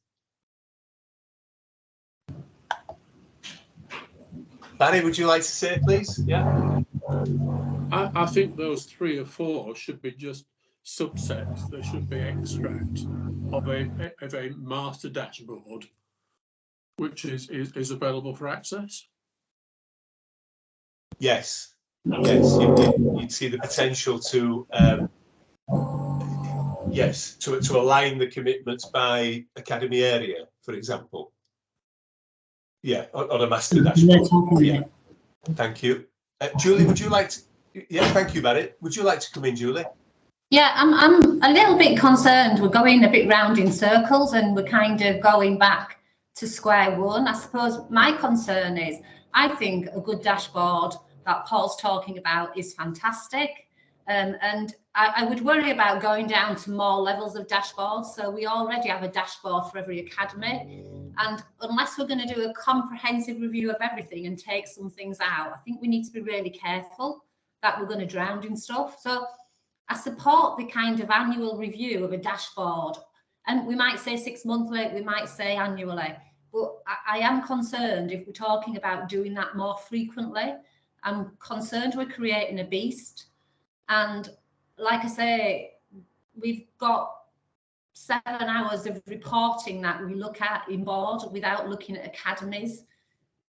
Barry, would you like to say, please? Yeah. I think those 3 or 4 should be just subsets. They should be extract of a master dashboard, which is available for access. Yes. You'd see the potential to to align the commitments by academy area, for example. Yeah, on a master dashboard. Yeah. Thank you. Julie, would you like to? Yeah, thank you, Barry. Would you like to come in, Julie? Yeah, I'm a little bit concerned. We're going a bit round in circles and we're kind of going back to square one. I suppose my concern is, I think a good dashboard that Paul's talking about is fantastic. And I would worry about going down to more levels of dashboards. So we already have a dashboard for every academy. And unless we're going to do a comprehensive review of everything and take some things out, I think we need to be really careful that we're going to drown in stuff. So I support the kind of annual review of a dashboard. And we might say 6 monthly, we might say annually. But I am concerned if we're talking about doing that more frequently. I'm concerned we're creating a beast. And like I say, we've got 7 hours of reporting that we look at in board without looking at academies.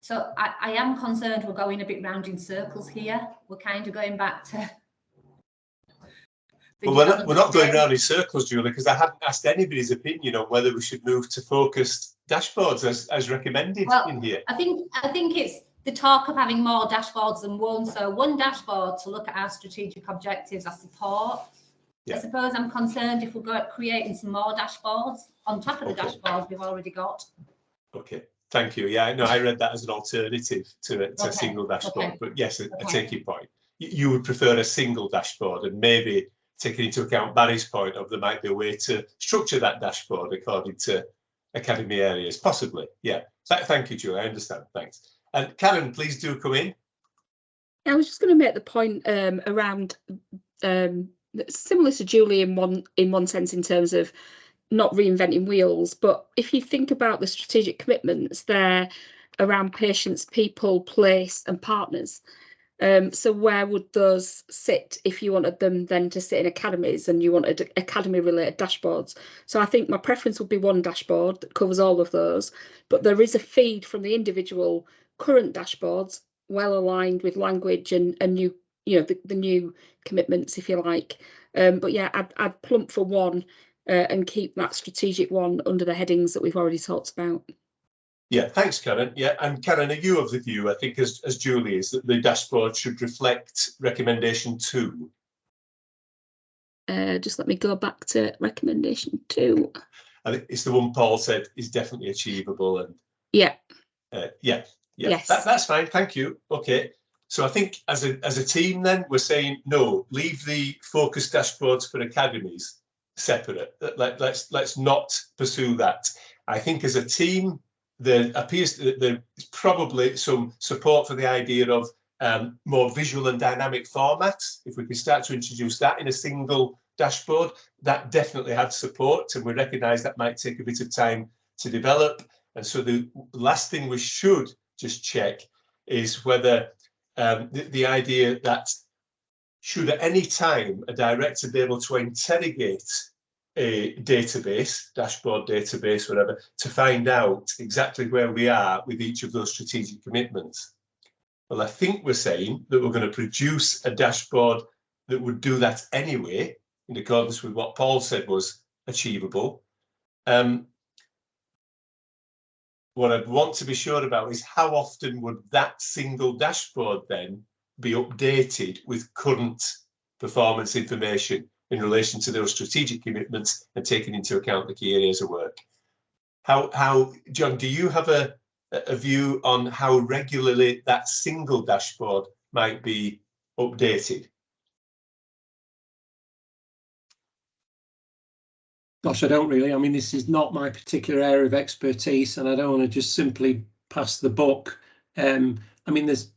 So I am concerned we're going a bit round in circles here. We're kind of going back to... Well, we're not going round in circles, Julie, because I haven't asked anybody's opinion on whether we should move to focused dashboards as recommended in here. I think it's the talk of having more dashboards than one. So one dashboard to look at our strategic objectives, I support. Yeah. I suppose I'm concerned if we're creating some more dashboards on top of the dashboards we've already got. Okay, thank you. Yeah, no, I read that as an alternative to a single dashboard. But yes, I take your point. You would prefer a single dashboard, and maybe taking into account Barry's point of there might be a way to structure that dashboard according to academy areas, possibly. Yeah, thank you, Julie. I understand. Thanks. And Karen, please do come in. I was just going to make the point around similar to Julie in one sense in terms of not reinventing wheels, but if you think about the strategic commitments, they're around patients, people, place, and partners. So where would those sit if you wanted them then to sit in academies and you wanted academy related dashboards? So I think my preference would be one dashboard that covers all of those, but there is a feed from the individual current dashboards, well aligned with language and new, the new commitments, if you like. But yeah, I'd plump for one and keep that strategic one under the headings that we've already talked about. Yeah, thanks, Karen. Yeah, and Karen, are you of the view, I think, as Julie is, that the dashboard should reflect recommendation 2? Just let me go back to recommendation 2. I think it's the one Paul said is definitely achievable. And yeah. Yes. That's fine. Thank you. Okay. So I think as a team, then we're saying no. Leave the focus dashboards for academies separate. Let's not pursue that. I think as a team, there appears that there's probably some support for the idea of more visual and dynamic formats. If we can start to introduce that in a single dashboard, that definitely has support, and we recognise that might take a bit of time to develop. And so the last thing we should just check is whether the idea that should at any time a director be able to interrogate a database, dashboard database, whatever, to find out exactly where we are with each of those strategic commitments. Well, I think we're saying that we're going to produce a dashboard that would do that anyway, in accordance with what Paul said was achievable. What I'd want to be sure about is how often would that single dashboard then be updated with current performance information in relation to those strategic commitments and taking into account the key areas of work. How John, do you have a view on how regularly that single dashboard might be updated? Gosh, I don't really. I mean, this is not my particular area of expertise, and I don't want to just simply pass the buck. I mean, there's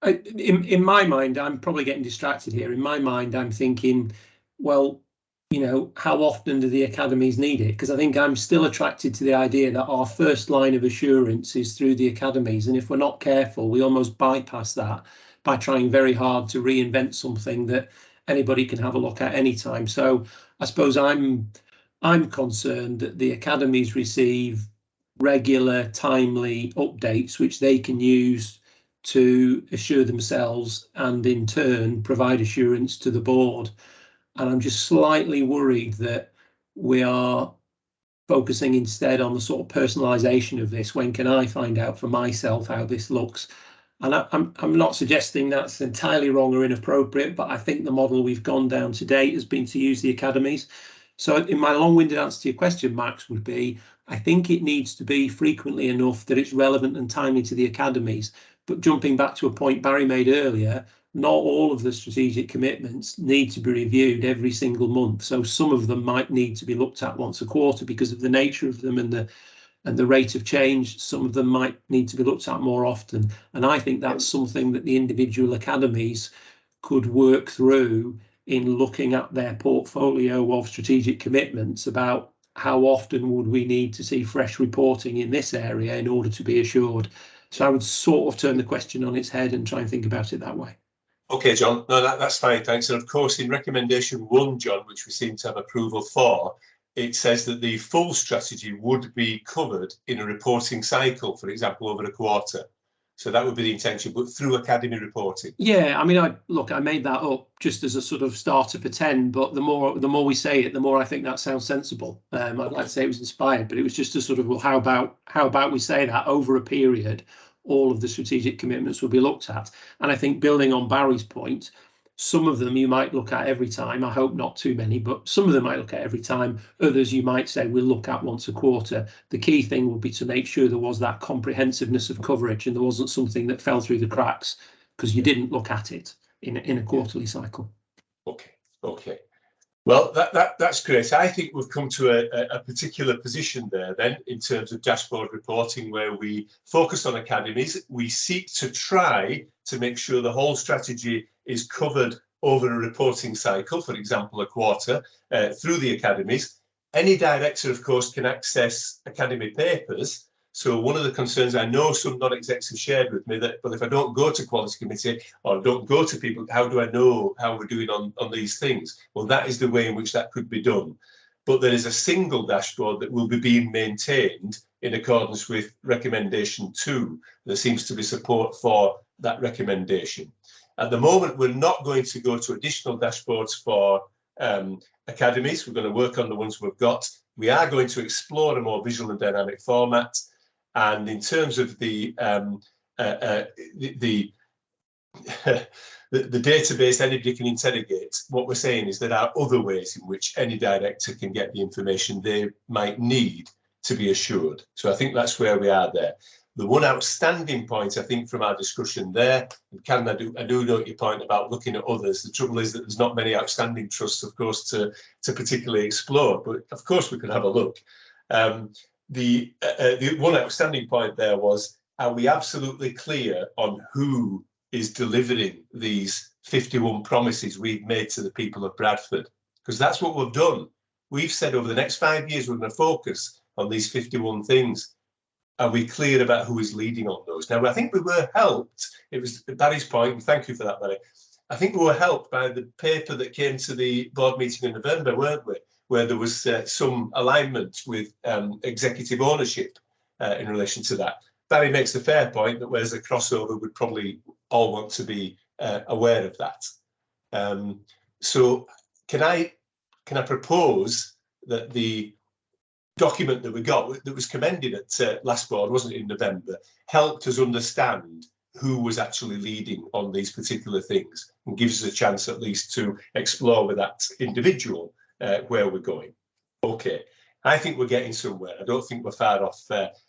in my mind, I'm probably getting distracted here. In my mind, I'm thinking, well, how often do the academies need it? Because I think I'm still attracted to the idea that our first line of assurance is through the academies. And if we're not careful, we almost bypass that by trying very hard to reinvent something that anybody can have a look at anytime. So I suppose I'm concerned that the academies receive regular, timely updates, which they can use to assure themselves and in turn provide assurance to the board. And I'm just slightly worried that we are focusing instead on the sort of personalisation of this. When can I find out for myself how this looks? And I'm not suggesting that's entirely wrong or inappropriate, but I think the model we've gone down to date has been to use the academies. So in my long-winded answer to your question, Max, would be, I think it needs to be frequently enough that it's relevant and timely to the academies. But jumping back to a point Barry made earlier, not all of the strategic commitments need to be reviewed every single month. So some of them might need to be looked at once a quarter because of the nature of them and the rate of change. Some of them might need to be looked at more often. And I think that's something that the individual academies could work through in looking at their portfolio of strategic commitments about how often would we need to see fresh reporting in this area in order to be assured. So I would sort of turn the question on its head and try and think about it that way. Okay, John, no, that's fine, thanks. And of course, in recommendation 1, John, which we seem to have approval for, it says that the full strategy would be covered in a reporting cycle, for example, over a quarter. So that would be the intention, but through academy reporting. Yeah, I mean, I made that up just as a sort of starter for 10, but the more we say it, the more I think that sounds sensible. I'd like to say it was inspired, but it was just a sort of, well, how about we say that over a period, all of the strategic commitments will be looked at. And I think building on Barry's point, some of them you might look at every time. I hope not too many, but some of them might look at every time. Others you might say we'll look at once a quarter. The key thing will be to make sure there was that comprehensiveness of coverage and there wasn't something that fell through the cracks because you didn't look at it in a quarterly cycle. Okay. Well, that's great. I think we've come to a particular position there then in terms of dashboard reporting where we focus on academies. We seek to try to make sure the whole strategy is covered over a reporting cycle, for example, a quarter, through the academies. Any director, of course, can access academy papers. So one of the concerns I know some non-execs have shared with me that, well, if I don't go to quality committee or don't go to people, how do I know how we're doing on these things? Well, that is the way in which that could be done. But there is a single dashboard that will be being maintained in accordance with recommendation 2. There seems to be support for that recommendation. At the moment, we're not going to go to additional dashboards for academies. We're going to work on the ones we've got. We are going to explore a more visual and dynamic format. And in terms of the database anybody can interrogate, what we're saying is there are other ways in which any director can get the information they might need to be assured. So I think that's where we are there. The one outstanding point, I think, from our discussion there, and Karen, I do note your point about looking at others. The trouble is that there's not many outstanding trusts, of course, to particularly explore, but of course we could have a look. The one outstanding point there was, are we absolutely clear on who is delivering these 51 promises we've made to the people of Bradford? Because that's what we've done. We've said over the next 5 years, we're going to focus on these 51 things. Are we clear about who is leading on those? Now, I think we were helped. It was Barry's point, and thank you for that, Barry. I think we were helped by the paper that came to the board meeting in November, weren't we? Where there was some alignment with executive ownership in relation to that. Barry makes the fair point that whereas a crossover would probably all want to be aware of that. So can I propose that the document that we got that was commended at last board, wasn't it, in November, helped us understand who was actually leading on these particular things and gives us a chance at least to explore with that individual where we're going. Okay, I think we're getting somewhere. I don't think we're far off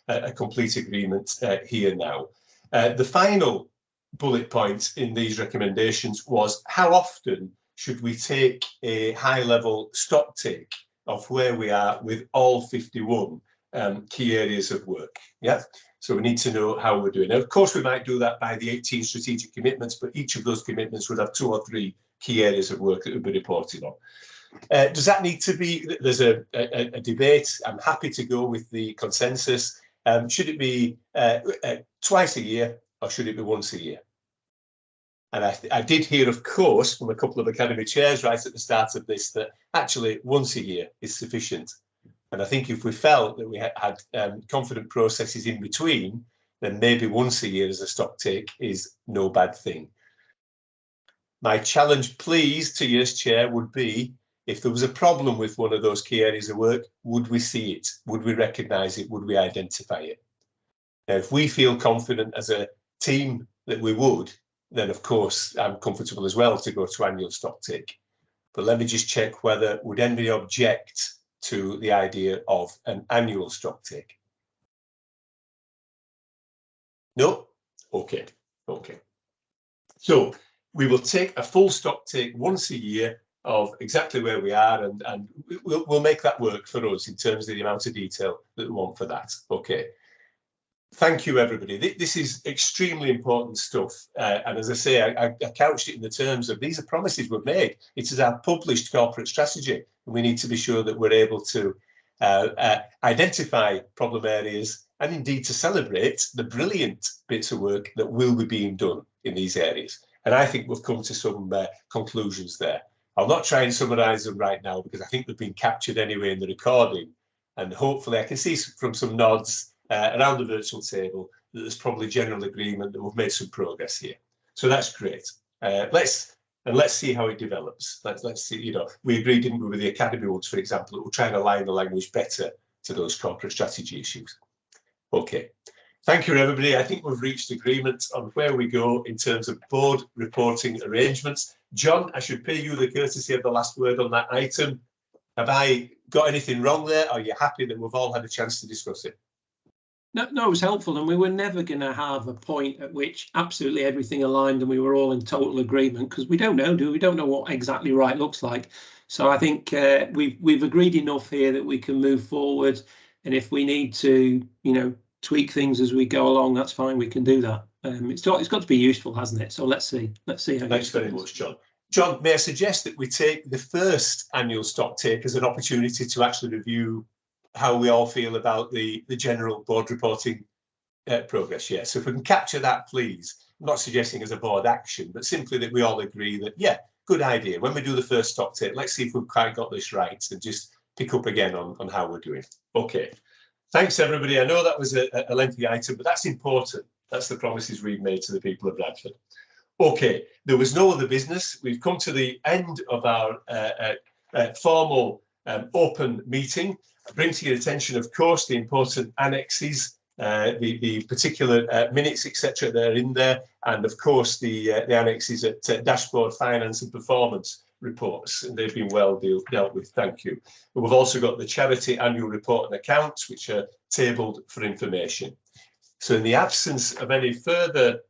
a complete agreement here now. The final bullet point in these recommendations was how often should we take a high-level stock take of where we are with all 51 key areas of work. Yeah, so we need to know how we're doing. Now, of course, we might do that by the 18 strategic commitments, but each of those commitments would have 2 or 3 key areas of work that would be reported on. Does that need to be? There's a debate. I'm happy to go with the consensus. Should it be twice a year or should it be once a year? And I did hear, of course, from a couple of academy chairs right at the start of this that actually once a year is sufficient. And I think if we felt that we had confident processes in between, then maybe once a year as a stock take is no bad thing. My challenge, please, to you as chair would be, if there was a problem with one of those key areas of work, would we see it? Would we recognise it? Would we identify it? Now, if we feel confident as a team that we would, then of course I'm comfortable as well to go to annual stock take. But let me just check whether would anybody object to the idea of an annual stock take. No? Okay, okay. So we will take a full stock take once a year of exactly where we are, and we'll make that work for us in terms of the amount of detail that we want for that. Okay. Thank you, everybody. This is extremely important stuff. And as I say, I couched it in the terms of these are promises we've made. It is our published corporate strategy. And we need to be sure that we're able to identify problem areas and indeed to celebrate the brilliant bits of work that will be being done in these areas. And I think we've come to some conclusions there. I'll not try and summarise them right now because I think they've been captured anyway in the recording. And hopefully I can see from some nods around the virtual table that there's probably general agreement that we've made some progress here. So that's great. Let's see how it develops. Let's see, you know, we agreed, didn't we, with the Academy ones, for example, that we'll try and align the language better to those corporate strategy issues. Okay. Thank you, everybody. I think we've reached agreement on where we go in terms of board reporting arrangements. John, I should pay you the courtesy of the last word on that item. Have I got anything wrong there? Are you happy that we've all had a chance to discuss it? No, it was helpful, and we were never going to have a point at which absolutely everything aligned and we were all in total agreement, because we don't know, do we? We don't know what exactly right looks like. So I think we've agreed enough here that we can move forward, and if we need to, you know, tweak things as we go along, that's fine. We can do that. It's got to be useful, hasn't it? So let's see. How. Thanks very much, John. John, may I suggest that we take the first annual stock take as an opportunity to actually review how we all feel about the general board reporting progress. Yeah, so if we can capture that, please. I'm not suggesting as a board action, but simply that we all agree that, yeah, good idea. When we do the first stock take, let's see if we've quite got this right and just pick up again on how we're doing. Okay. Thanks, everybody. I know that was a lengthy item, but that's important. That's the promises we've made to the people of Bradford. Okay, there was no other business. We've come to the end of our formal open meeting. I bring to your attention, of course, the important annexes, the particular minutes, etc. that are in there, and of course the annexes at dashboard finance and performance reports, and they've been well dealt with. Thank you. But we've also got the charity annual report and accounts, which are tabled for information. So in the absence of any further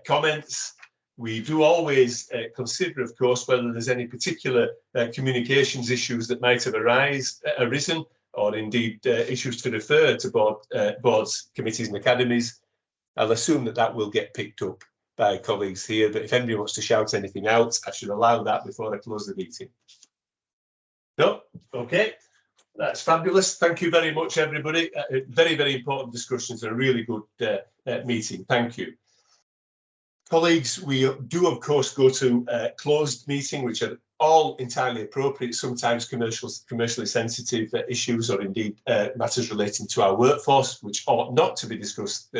comments, we do always consider, of course, whether there's any particular communications issues that might have arisen, or indeed issues to refer to boards, committees and academies. I'll assume that will get picked up by colleagues here, but if anybody wants to shout anything out, I should allow that before I close the meeting. No? Okay. That's fabulous. Thank you very much, everybody. Very, very important discussions and a really good meeting. Thank you. Colleagues, we do, of course, go to closed meeting, which are all entirely appropriate, sometimes commercially sensitive issues or indeed matters relating to our workforce, which ought not to be discussed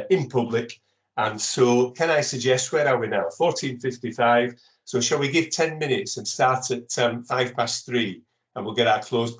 in public. And so can I suggest, where are we now? 14:55. So shall we give 10 minutes and start at 3:05, and we'll get our closed